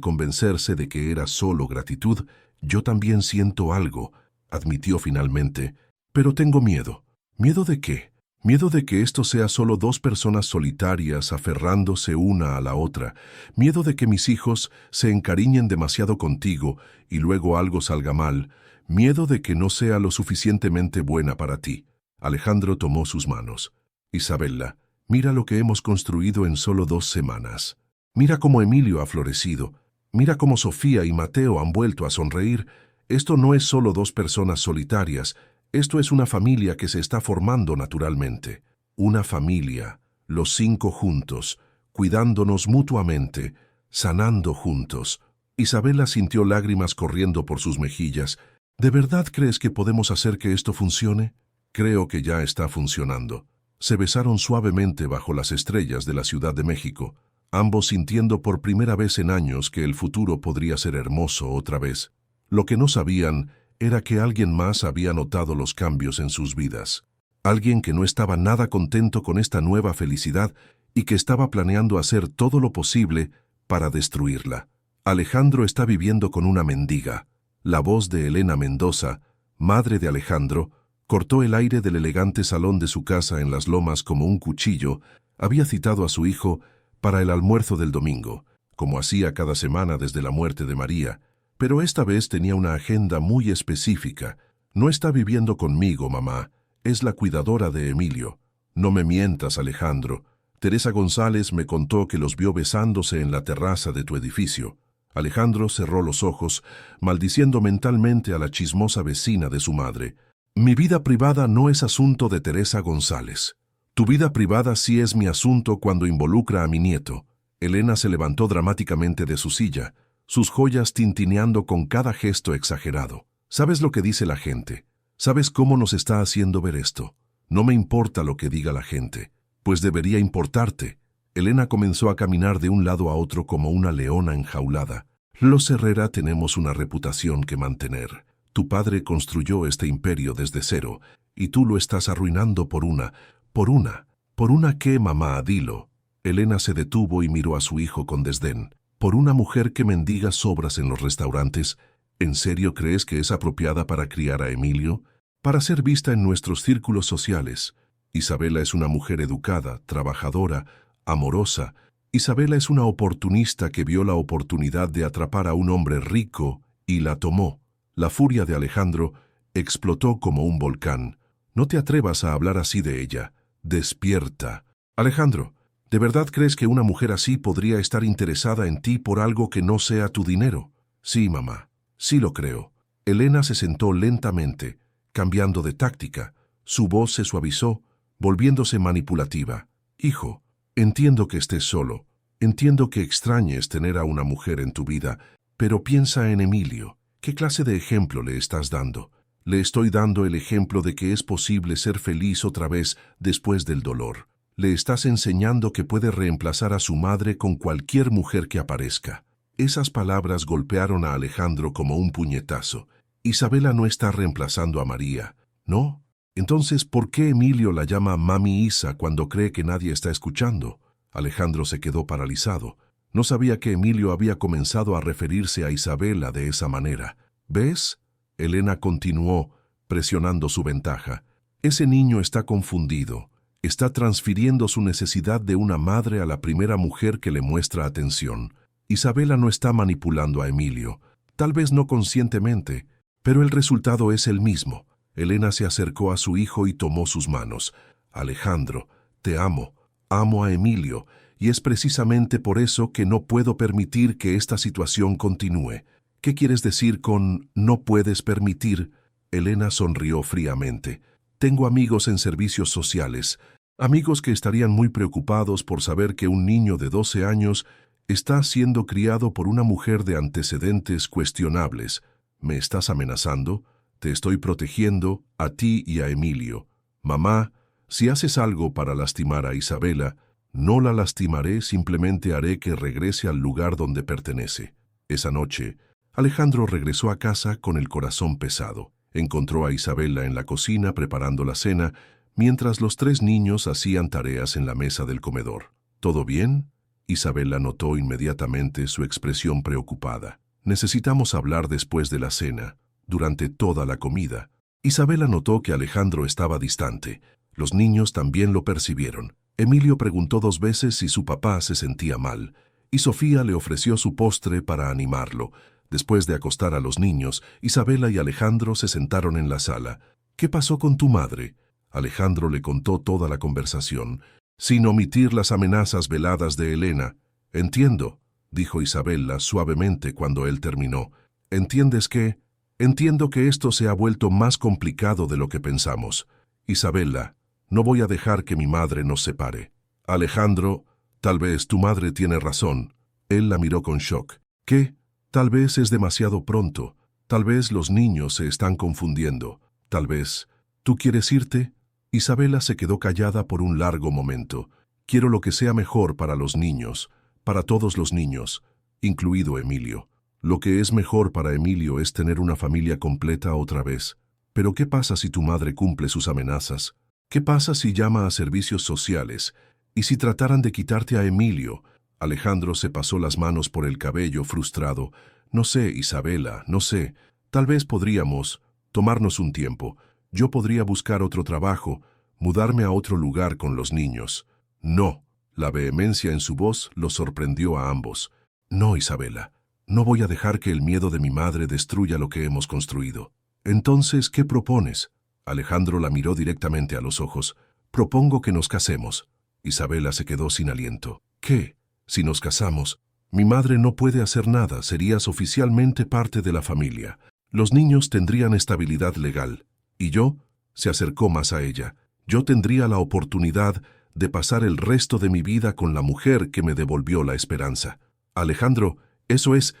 convencerse de que era solo gratitud. «Yo también siento algo», admitió finalmente, «pero tengo miedo». «¿Miedo de qué?». «Miedo de que esto sea solo 2 personas solitarias aferrándose una a la otra. Miedo de que mis hijos se encariñen demasiado contigo y luego algo salga mal. Miedo de que no sea lo suficientemente buena para ti». Alejandro tomó sus manos. «Isabela, mira lo que hemos construido en solo 2 semanas. Mira cómo Emilio ha florecido. Mira cómo Sofía y Mateo han vuelto a sonreír. Esto no es solo 2 personas solitarias. Esto es una familia que se está formando naturalmente. Una familia, los 5 juntos, cuidándonos mutuamente, sanando juntos». Isabela sintió lágrimas corriendo por sus mejillas. «¿De verdad crees que podemos hacer que esto funcione?». «Creo que ya está funcionando». Se besaron suavemente bajo las estrellas de la Ciudad de México, ambos sintiendo por primera vez en años que el futuro podría ser hermoso otra vez. Lo que no sabían era que alguien más había notado los cambios en sus vidas. Alguien que no estaba nada contento con esta nueva felicidad y que estaba planeando hacer todo lo posible para destruirla. «Alejandro está viviendo con una mendiga». La voz de Elena Mendoza, madre de Alejandro, cortó el aire del elegante salón de su casa en Las Lomas como un cuchillo. Había citado a su hijo para el almuerzo del domingo, como hacía cada semana desde la muerte de María, pero esta vez tenía una agenda muy específica. «No está viviendo conmigo, mamá. Es la cuidadora de Emilio». «No me mientas, Alejandro. Teresa González me contó que los vio besándose en la terraza de tu edificio. Alejandro cerró los ojos, maldiciendo mentalmente a la chismosa vecina de su madre. Mi vida privada no es asunto de Teresa González. Tu vida privada sí es mi asunto cuando involucra a mi nieto. Elena se levantó dramáticamente de su silla, sus joyas tintineando con cada gesto exagerado. ¿Sabes lo que dice la gente? ¿Sabes cómo nos está haciendo ver esto? No me importa lo que diga la gente, pues debería importarte. Elena comenzó a caminar de un lado a otro como una leona enjaulada. Los Herrera tenemos una reputación que mantener. Tu padre construyó este imperio desde cero, y tú lo estás arruinando ¿Por una qué, mamá? Dilo. Elena se detuvo y miró a su hijo con desdén. ¿Por una mujer que mendiga sobras en los restaurantes? ¿En serio crees que es apropiada para criar a Emilio? Para ser vista en nuestros círculos sociales. Isabela es una mujer educada, trabajadora, amorosa. Isabela es una oportunista que vio la oportunidad de atrapar a un hombre rico y la tomó. La furia de Alejandro explotó como un volcán. No te atrevas a hablar así de ella. Despierta. Alejandro, ¿de verdad crees que una mujer así podría estar interesada en ti por algo que no sea tu dinero? Sí, mamá, sí lo creo. Elena se sentó lentamente, cambiando de táctica. Su voz se suavizó, volviéndose manipulativa. Hijo, entiendo que estés solo, entiendo que extrañes tener a una mujer en tu vida, pero piensa en Emilio. ¿Qué clase de ejemplo le estás dando? Le estoy dando el ejemplo de que es posible ser feliz otra vez después del dolor. Le estás enseñando que puede reemplazar a su madre con cualquier mujer que aparezca. Esas palabras golpearon a Alejandro como un puñetazo. Isabela no está reemplazando a María, ¿no? Entonces, ¿por qué Emilio la llama Mami Isa cuando cree que nadie está escuchando? Alejandro se quedó paralizado. No sabía que Emilio había comenzado a referirse a Isabela de esa manera. ¿Ves? Elena continuó, presionando su ventaja. Ese niño está confundido. Está transfiriendo su necesidad de una madre a la primera mujer que le muestra atención. Isabela no está manipulando a Emilio, tal vez no conscientemente, pero el resultado es el mismo. Elena se acercó a su hijo y tomó sus manos. Alejandro, te amo, amo a Emilio, y es precisamente por eso que no puedo permitir que esta situación continúe. ¿Qué quieres decir con no puedes permitir? Elena sonrió fríamente. Tengo amigos en servicios sociales, amigos que estarían muy preocupados por saber que un niño de 12 años está siendo criado por una mujer de antecedentes cuestionables. ¿Me estás amenazando? Te estoy protegiendo, a ti y a Emilio. Mamá, si haces algo para lastimar a Isabela, no la lastimaré, simplemente haré que regrese al lugar donde pertenece. Esa noche, Alejandro regresó a casa con el corazón pesado. Encontró a Isabela en la cocina preparando la cena, mientras los 3 niños hacían tareas en la mesa del comedor. ¿Todo bien? Isabela notó inmediatamente su expresión preocupada. Necesitamos hablar después de la cena, durante toda la comida. Isabela notó que Alejandro estaba distante. Los niños también lo percibieron. Emilio preguntó 2 veces si su papá se sentía mal, y Sofía le ofreció su postre para animarlo. Después de acostar a los niños, Isabela y Alejandro se sentaron en la sala. ¿Qué pasó con tu madre? Alejandro le contó toda la conversación, sin omitir las amenazas veladas de Elena. Entiendo, dijo Isabela suavemente cuando él terminó. ¿Entiendes qué? Entiendo que esto se ha vuelto más complicado de lo que pensamos. Isabela, no voy a dejar que mi madre nos separe. Alejandro, tal vez tu madre tiene razón. Él la miró con shock. ¿Qué? Tal vez es demasiado pronto. Tal vez los niños se están confundiendo. Tal vez. ¿Tú quieres irte? Isabela se quedó callada por un largo momento. Quiero lo que sea mejor para los niños, para todos los niños, incluido Emilio. Lo que es mejor para Emilio es tener una familia completa otra vez. Pero ¿qué pasa si tu madre cumple sus amenazas? ¿Qué pasa si llama a servicios sociales? ¿Y si trataran de quitarte a Emilio? Alejandro se pasó las manos por el cabello, frustrado. No sé, Isabela, no sé. Tal vez podríamos tomarnos un tiempo. Yo podría buscar otro trabajo, mudarme a otro lugar con los niños. No. La vehemencia en su voz los sorprendió a ambos. No, Isabela. No voy a dejar que el miedo de mi madre destruya lo que hemos construido. Entonces, ¿qué propones? Alejandro la miró directamente a los ojos. Propongo que nos casemos. Isabela se quedó sin aliento. ¿Qué? Si nos casamos, mi madre no puede hacer nada, serías oficialmente parte de la familia. Los niños tendrían estabilidad legal. ¿Y yo? Se acercó más a ella. Yo tendría la oportunidad de pasar el resto de mi vida con la mujer que me devolvió la esperanza. Alejandro, eso es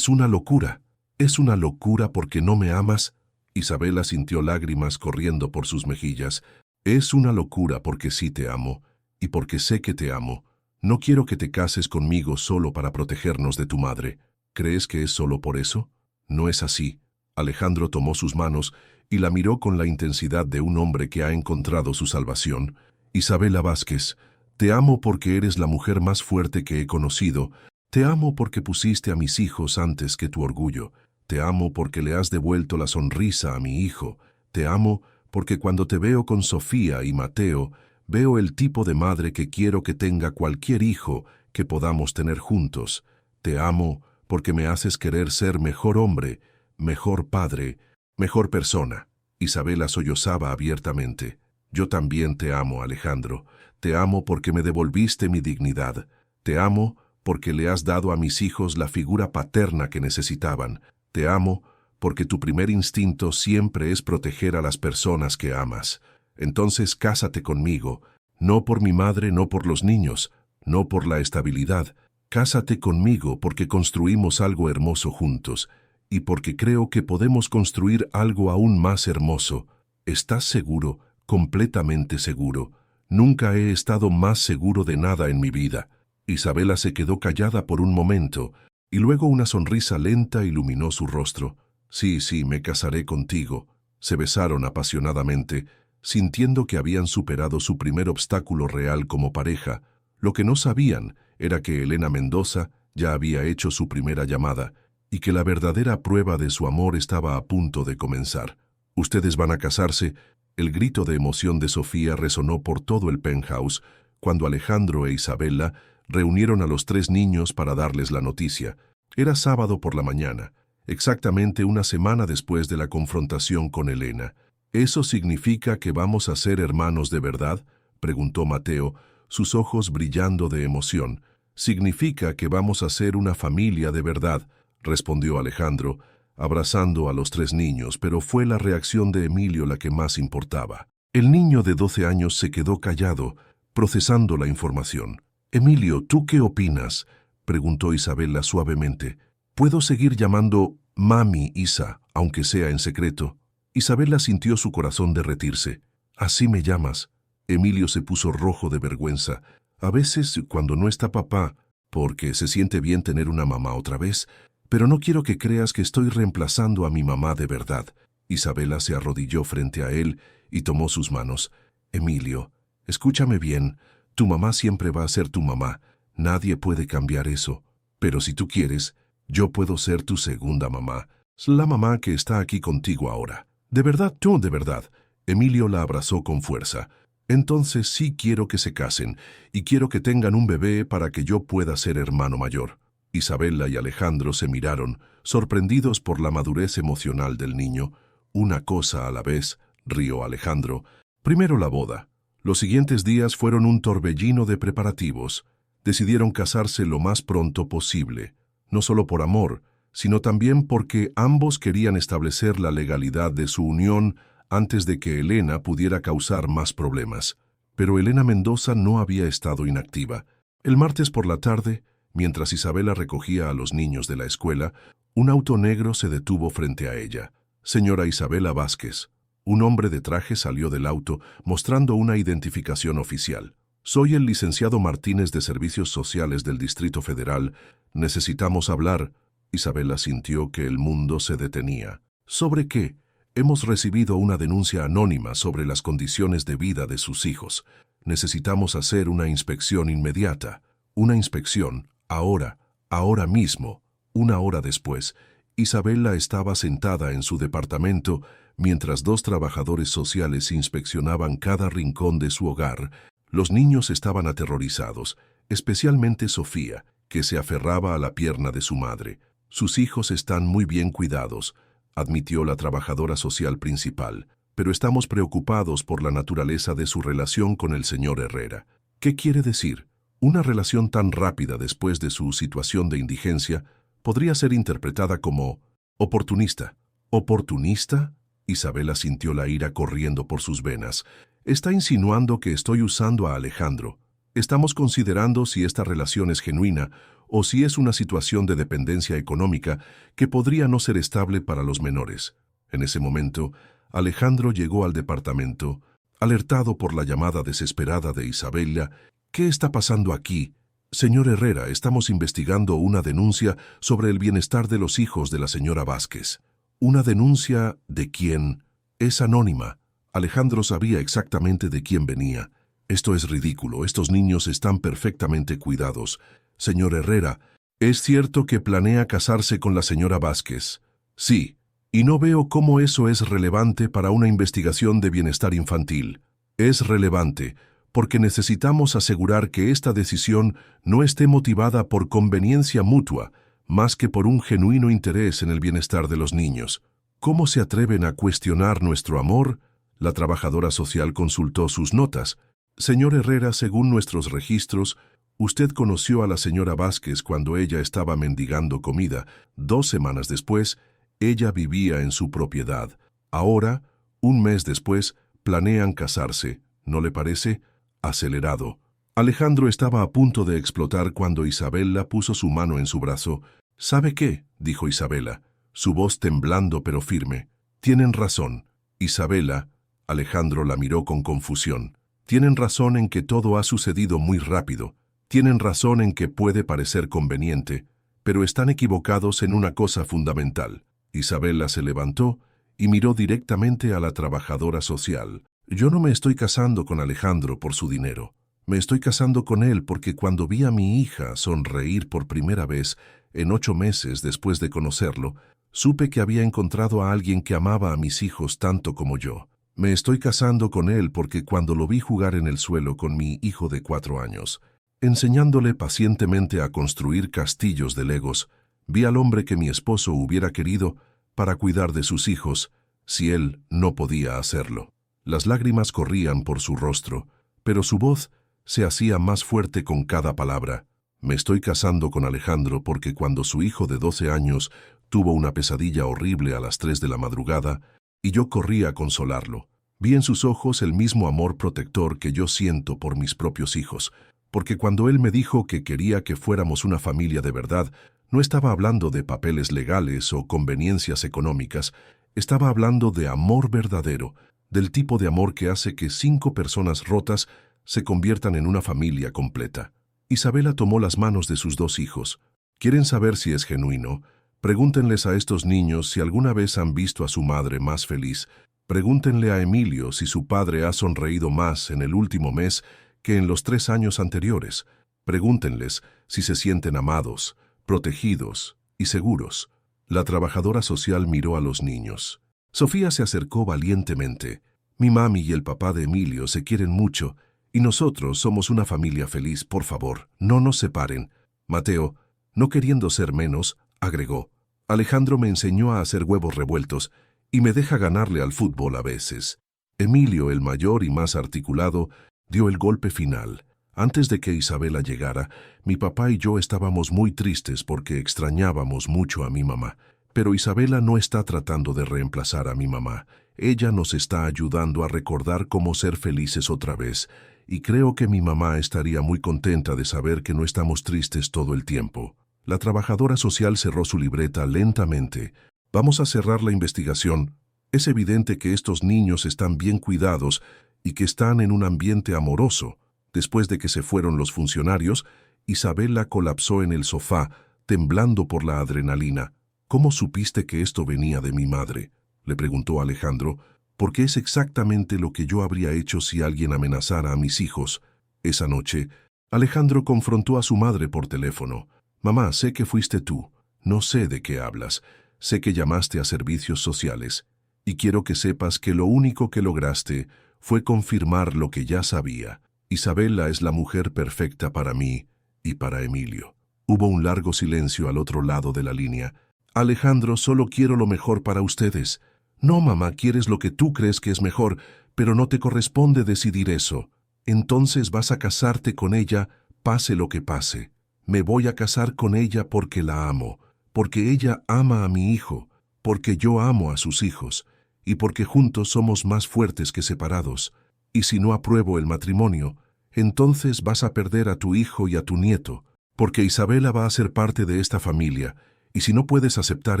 una locura. ¿Es una locura porque no me amas? Isabela sintió lágrimas corriendo por sus mejillas. Es una locura porque sí te amo, y porque sé que te amo. No quiero que te cases conmigo solo para protegernos de tu madre. ¿Crees que es solo por eso? No es así. Alejandro tomó sus manos y la miró con la intensidad de un hombre que ha encontrado su salvación. Isabela Vázquez, te amo porque eres la mujer más fuerte que he conocido. Te amo porque pusiste a mis hijos antes que tu orgullo. Te amo porque le has devuelto la sonrisa a mi hijo. Te amo porque cuando te veo con Sofía y Mateo, veo el tipo de madre que quiero que tenga cualquier hijo que podamos tener juntos. Te amo porque me haces querer ser mejor hombre, mejor padre, mejor persona. Isabela sollozaba abiertamente. Yo también te amo, Alejandro. Te amo porque me devolviste mi dignidad. Te amo porque le has dado a mis hijos la figura paterna que necesitaban. Te amo porque tu primer instinto siempre es proteger a las personas que amas. Entonces cásate conmigo, no por mi madre, no por los niños, no por la estabilidad. Cásate conmigo porque construimos algo hermoso juntos y porque creo que podemos construir algo aún más hermoso. ¿Estás seguro? Completamente seguro. Nunca he estado más seguro de nada en mi vida. Isabela se quedó callada por un momento y luego una sonrisa lenta iluminó su rostro. Sí, me casaré contigo. Se besaron apasionadamente, sintiendo que habían superado su primer obstáculo real como pareja. Lo que no sabían era que Elena Mendoza ya había hecho su primera llamada y que la verdadera prueba de su amor estaba a punto de comenzar. «¿Ustedes van a casarse?» El grito de emoción de Sofía resonó por todo el penthouse cuando Alejandro e Isabela reunieron a los 3 niños para darles la noticia. Era sábado por la mañana, exactamente una semana después de la confrontación con Elena. «¿Eso significa que vamos a ser hermanos de verdad?», preguntó Mateo, sus ojos brillando de emoción. «Significa que vamos a ser una familia de verdad», respondió Alejandro, abrazando a los 3 niños, pero fue la reacción de Emilio la que más importaba. El niño de 12 años se quedó callado, procesando la información. «Emilio, ¿tú qué opinas?», preguntó Isabela suavemente. «¿Puedo seguir llamando Mami Isa, aunque sea en secreto?». Isabela sintió su corazón derretirse. «¿Así me llamas?». Emilio se puso rojo de vergüenza. «A veces, cuando no está papá, porque se siente bien tener una mamá otra vez, pero no quiero que creas que estoy reemplazando a mi mamá de verdad». Isabela se arrodilló frente a él y tomó sus manos. «Emilio, escúchame bien. Tu mamá siempre va a ser tu mamá. Nadie puede cambiar eso. Pero si tú quieres, yo puedo ser tu segunda mamá. La mamá que está aquí contigo ahora». «¿De verdad, tú, de verdad?». Emilio la abrazó con fuerza. «Entonces sí quiero que se casen, y quiero que tengan un bebé para que yo pueda ser hermano mayor». Isabela y Alejandro se miraron, sorprendidos por la madurez emocional del niño. «Una cosa a la vez», rió Alejandro. «Primero la boda. Los siguientes días fueron un torbellino de preparativos. Decidieron casarse lo más pronto posible, no solo por amor, sino también porque ambos querían establecer la legalidad de su unión antes de que Elena pudiera causar más problemas. Pero Elena Mendoza no había estado inactiva. El martes por la tarde, mientras Isabela recogía a los niños de la escuela, un auto negro se detuvo frente a ella. «Señora Isabela Vázquez». Un hombre de traje salió del auto mostrando una identificación oficial. «Soy el licenciado Martínez de Servicios Sociales del Distrito Federal. Necesitamos hablar». Isabela sintió que el mundo se detenía. «¿Sobre qué?». «Hemos recibido una denuncia anónima sobre las condiciones de vida de sus hijos. Necesitamos hacer una inspección inmediata». «Una inspección, ahora mismo». Una hora después, Isabela estaba sentada en su departamento mientras 2 trabajadores sociales inspeccionaban cada rincón de su hogar. Los niños estaban aterrorizados, especialmente Sofía, que se aferraba a la pierna de su madre. «Sus hijos están muy bien cuidados», admitió la trabajadora social principal, «pero estamos preocupados por la naturaleza de su relación con el señor Herrera». ¿Qué quiere decir? Una relación tan rápida después de su situación de indigencia podría ser interpretada como oportunista. ¿Oportunista? Isabela sintió la ira corriendo por sus venas. Está insinuando que estoy usando a Alejandro. Estamos considerando si esta relación es genuina o si es una situación de dependencia económica que podría no ser estable para los menores. En ese momento, Alejandro llegó al departamento, alertado por la llamada desesperada de Isabela. ¿Qué está pasando aquí? Señor Herrera, estamos investigando una denuncia sobre el bienestar de los hijos de la señora Vázquez. ¿Una denuncia de quién? Es anónima. Alejandro sabía exactamente de quién venía. Esto es ridículo, estos niños están perfectamente cuidados. Señor Herrera, ¿es cierto que planea casarse con la señora Vázquez? Sí, y no veo cómo eso es relevante para una investigación de bienestar infantil. Es relevante, porque necesitamos asegurar que esta decisión no esté motivada por conveniencia mutua, más que por un genuino interés en el bienestar de los niños. ¿Cómo se atreven a cuestionar nuestro amor? La trabajadora social consultó sus notas. Señor Herrera, según nuestros registros, usted conoció a la señora Vázquez cuando ella estaba mendigando comida. 2 semanas después, ella vivía en su propiedad. Ahora, un mes después, planean casarse. ¿No le parece? Acelerado. Alejandro estaba a punto de explotar cuando Isabela puso su mano en su brazo. ¿Sabe qué?, dijo Isabela, su voz temblando pero firme. Tienen razón. Isabela, Alejandro la miró con confusión. Tienen razón en que todo ha sucedido muy rápido. Tienen razón en que puede parecer conveniente, pero están equivocados en una cosa fundamental. Isabela se levantó y miró directamente a la trabajadora social. Yo no me estoy casando con Alejandro por su dinero. Me estoy casando con él porque cuando vi a mi hija sonreír por primera vez en 8 meses después de conocerlo, supe que había encontrado a alguien que amaba a mis hijos tanto como yo. Me estoy casando con él porque cuando lo vi jugar en el suelo con mi hijo de 4 años, enseñándole pacientemente a construir castillos de legos, vi al hombre que mi esposo hubiera querido para cuidar de sus hijos, si él no podía hacerlo. Las lágrimas corrían por su rostro, pero su voz se hacía más fuerte con cada palabra. Me estoy casando con Alejandro porque cuando su hijo de 12 años tuvo una pesadilla horrible a las 3 de la madrugada, y yo corrí a consolarlo. Vi en sus ojos el mismo amor protector que yo siento por mis propios hijos, porque cuando él me dijo que quería que fuéramos una familia de verdad, no estaba hablando de papeles legales o conveniencias económicas, estaba hablando de amor verdadero, del tipo de amor que hace que 5 personas rotas se conviertan en una familia completa. Isabela tomó las manos de sus 2 hijos. ¿Quieren saber si es genuino? Pregúntenles a estos niños si alguna vez han visto a su madre más feliz. Pregúntenle a Emilio si su padre ha sonreído más en el último mes que en los 3 años anteriores. Pregúntenles si se sienten amados, protegidos y seguros. La trabajadora social miró a los niños. Sofía se acercó valientemente. Mi mami y el papá de Emilio se quieren mucho y nosotros somos una familia feliz, por favor, no nos separen. Mateo, no queriendo ser menos, agregó. Alejandro me enseñó a hacer huevos revueltos y me deja ganarle al fútbol a veces. Emilio, el mayor y más articulado, dio el golpe final. Antes de que Isabela llegara, mi papá y yo estábamos muy tristes porque extrañábamos mucho a mi mamá. Pero Isabela no está tratando de reemplazar a mi mamá. Ella nos está ayudando a recordar cómo ser felices otra vez, y creo que mi mamá estaría muy contenta de saber que no estamos tristes todo el tiempo. La trabajadora social cerró su libreta lentamente. Vamos a cerrar la investigación. Es evidente que estos niños están bien cuidados y que están en un ambiente amoroso. Después de que se fueron los funcionarios, Isabela colapsó en el sofá, temblando por la adrenalina. ¿Cómo supiste que esto venía de mi madre?, le preguntó Alejandro, porque es exactamente lo que yo habría hecho si alguien amenazara a mis hijos. Esa noche, Alejandro confrontó a su madre por teléfono. Mamá, sé que fuiste tú. No sé de qué hablas. Sé que llamaste a servicios sociales. Y quiero que sepas que lo único que lograste fue confirmar lo que ya sabía. Isabela es la mujer perfecta para mí y para Emilio. Hubo un largo silencio al otro lado de la línea. Alejandro, solo quiero lo mejor para ustedes. No, mamá, quieres lo que tú crees que es mejor, pero no te corresponde decidir eso. Entonces vas a casarte con ella, pase lo que pase. Me voy a casar con ella porque la amo, porque ella ama a mi hijo, porque yo amo a sus hijos, y porque juntos somos más fuertes que separados. Y si no apruebo el matrimonio, entonces vas a perder a tu hijo y a tu nieto, porque Isabela va a ser parte de esta familia, y si no puedes aceptar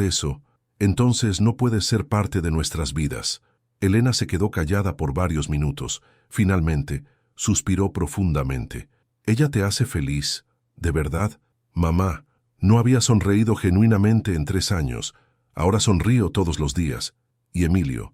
eso, entonces no puedes ser parte de nuestras vidas. Elena se quedó callada por varios minutos. Finalmente, suspiró profundamente. «¿Ella te hace feliz? ¿De verdad? Mamá, no había sonreído genuinamente en 3 años. Ahora sonrío todos los días. Y Emilio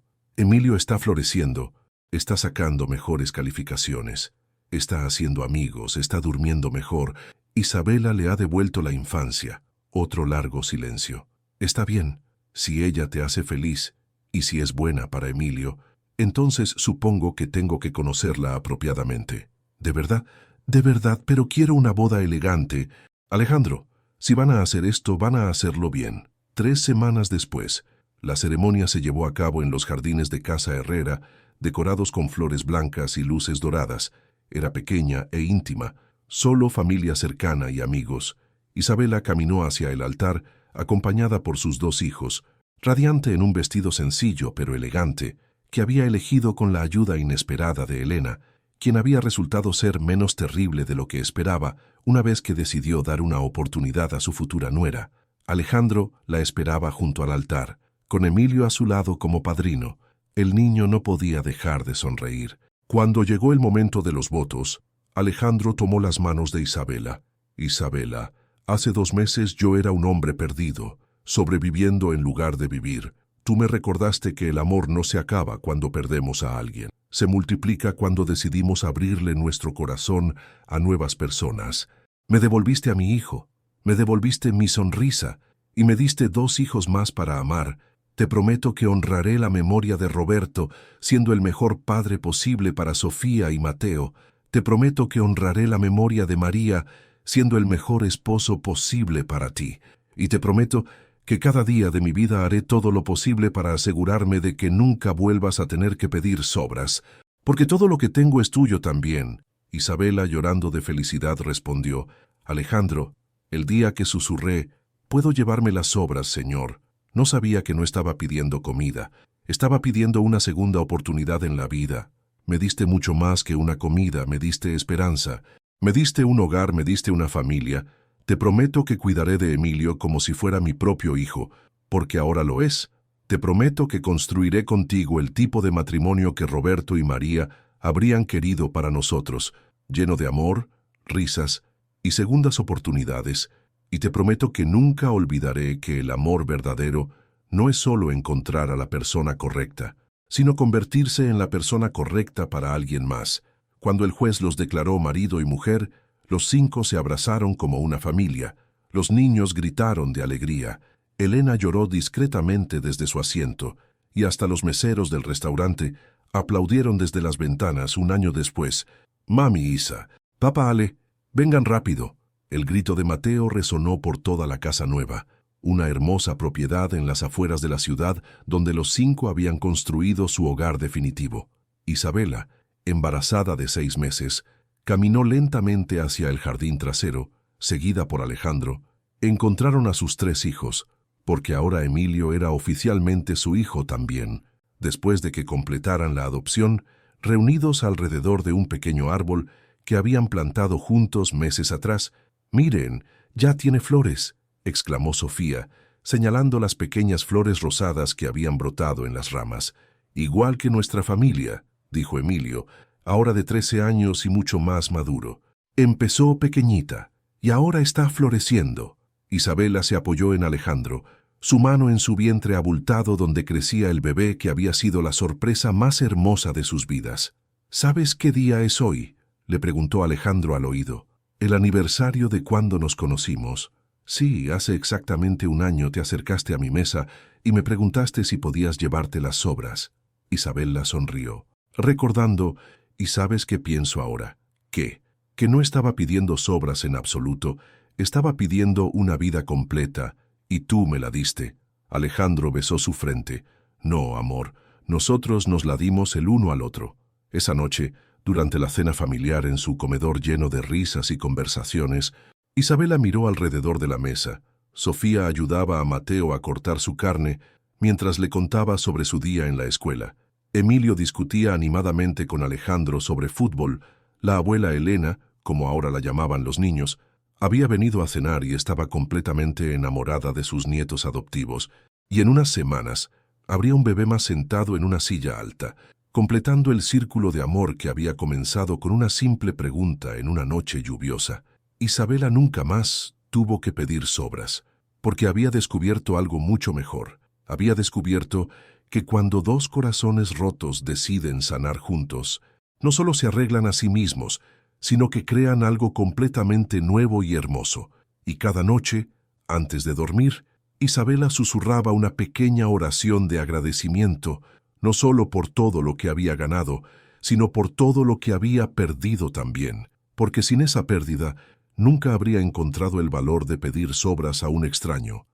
está floreciendo, está sacando mejores calificaciones, está haciendo amigos, está durmiendo mejor. Isabela le ha devuelto la infancia». Otro largo silencio. «Está bien, si ella te hace feliz, y si es buena para Emilio, entonces supongo que tengo que conocerla apropiadamente. De verdad, pero quiero una boda elegante. Alejandro, si van a hacer esto, van a hacerlo bien». 3 semanas después, la ceremonia se llevó a cabo en los jardines de Casa Herrera, decorados con flores blancas y luces doradas. Era pequeña e íntima, solo familia cercana y amigos. Isabela caminó hacia el altar, acompañada por sus 2 hijos, radiante en un vestido sencillo pero elegante, que había elegido con la ayuda inesperada de Elena, quien había resultado ser menos terrible de lo que esperaba una vez que decidió dar una oportunidad a su futura nuera. Alejandro la esperaba junto al altar, con Emilio a su lado como padrino. El niño no podía dejar de sonreír. Cuando llegó el momento de los votos, Alejandro tomó las manos de Isabela. «Isabela, hace 2 meses yo era un hombre perdido, sobreviviendo en lugar de vivir. Tú me recordaste que el amor no se acaba cuando perdemos a alguien. Se multiplica cuando decidimos abrirle nuestro corazón a nuevas personas. Me devolviste a mi hijo, me devolviste mi sonrisa y me diste 2 hijos más para amar. Te prometo que honraré la memoria de Roberto, siendo el mejor padre posible para Sofía y Mateo. Te prometo que honraré la memoria de María, siendo el mejor esposo posible para ti. Y te prometo que cada día de mi vida haré todo lo posible para asegurarme de que nunca vuelvas a tener que pedir sobras, porque todo lo que tengo es tuyo también». Isabela, llorando de felicidad, respondió: «Alejandro, el día que susurré, «Puedo llevarme las sobras, señor», no sabía que no estaba pidiendo comida, estaba pidiendo una segunda oportunidad en la vida. Me diste mucho más que una comida, me diste esperanza, me diste un hogar, me diste una familia. Te prometo que cuidaré de Emilio como si fuera mi propio hijo, porque ahora lo es. Te prometo que construiré contigo el tipo de matrimonio que Roberto y María habrían querido para nosotros, lleno de amor, risas y segundas oportunidades. Y te prometo que nunca olvidaré que el amor verdadero no es solo encontrar a la persona correcta, sino convertirse en la persona correcta para alguien más. Cuando el juez los declaró marido y mujer, los 5 se abrazaron como una familia. Los niños gritaron de alegría. Elena lloró discretamente desde su asiento, y hasta los meseros del restaurante aplaudieron desde las ventanas 1 año después. «Mami Isa, papá Ale, vengan rápido». El grito de Mateo resonó por toda la casa nueva, una hermosa propiedad en las afueras de la ciudad donde los 5 habían construido su hogar definitivo. Isabela, embarazada de 6 meses, caminó lentamente hacia el jardín trasero, seguida por Alejandro. Encontraron a sus 3 hijos, porque ahora Emilio era oficialmente su hijo también. Después de que completaran la adopción, reunidos alrededor de un pequeño árbol que habían plantado juntos meses atrás, «Miren, ya tiene flores», exclamó Sofía, señalando las pequeñas flores rosadas que habían brotado en las ramas. «Igual que nuestra familia», dijo Emilio, ahora de 13 años y mucho más maduro. «Empezó pequeñita, y ahora está floreciendo». Isabela se apoyó en Alejandro, su mano en su vientre abultado donde crecía el bebé que había sido la sorpresa más hermosa de sus vidas. «¿Sabes qué día es hoy?», le preguntó Alejandro al oído. «El aniversario de cuando nos conocimos». «Sí, hace exactamente 1 año te acercaste a mi mesa y me preguntaste si podías llevarte las sobras». Isabela sonrió, recordando: «¿Y sabes qué pienso ahora? ¿Qué? Que no estaba pidiendo sobras en absoluto, estaba pidiendo una vida completa, y tú me la diste». Alejandro besó su frente. «No, amor, nosotros nos la dimos el uno al otro. Esa noche, Durante la cena familiar en su comedor lleno de risas y conversaciones, Isabela miró alrededor de la mesa. Sofía ayudaba a Mateo a cortar su carne mientras le contaba sobre su día en la escuela. Emilio discutía animadamente con Alejandro sobre fútbol. La abuela Elena, como ahora la llamaban los niños, había venido a cenar y estaba completamente enamorada de sus nietos adoptivos, y en unas semanas habría un bebé más sentado en una silla alta, completando el círculo de amor que había comenzado con una simple pregunta en una noche lluviosa. Isabela nunca más tuvo que pedir sobras, porque había descubierto algo mucho mejor. Había descubierto que cuando dos corazones rotos deciden sanar juntos, no solo se arreglan a sí mismos, sino que crean algo completamente nuevo y hermoso. Y cada noche, antes de dormir, Isabela susurraba una pequeña oración de agradecimiento, no solo por todo lo que había ganado, sino por todo lo que había perdido también, porque sin esa pérdida nunca habría encontrado el valor de pedir sobras a un extraño.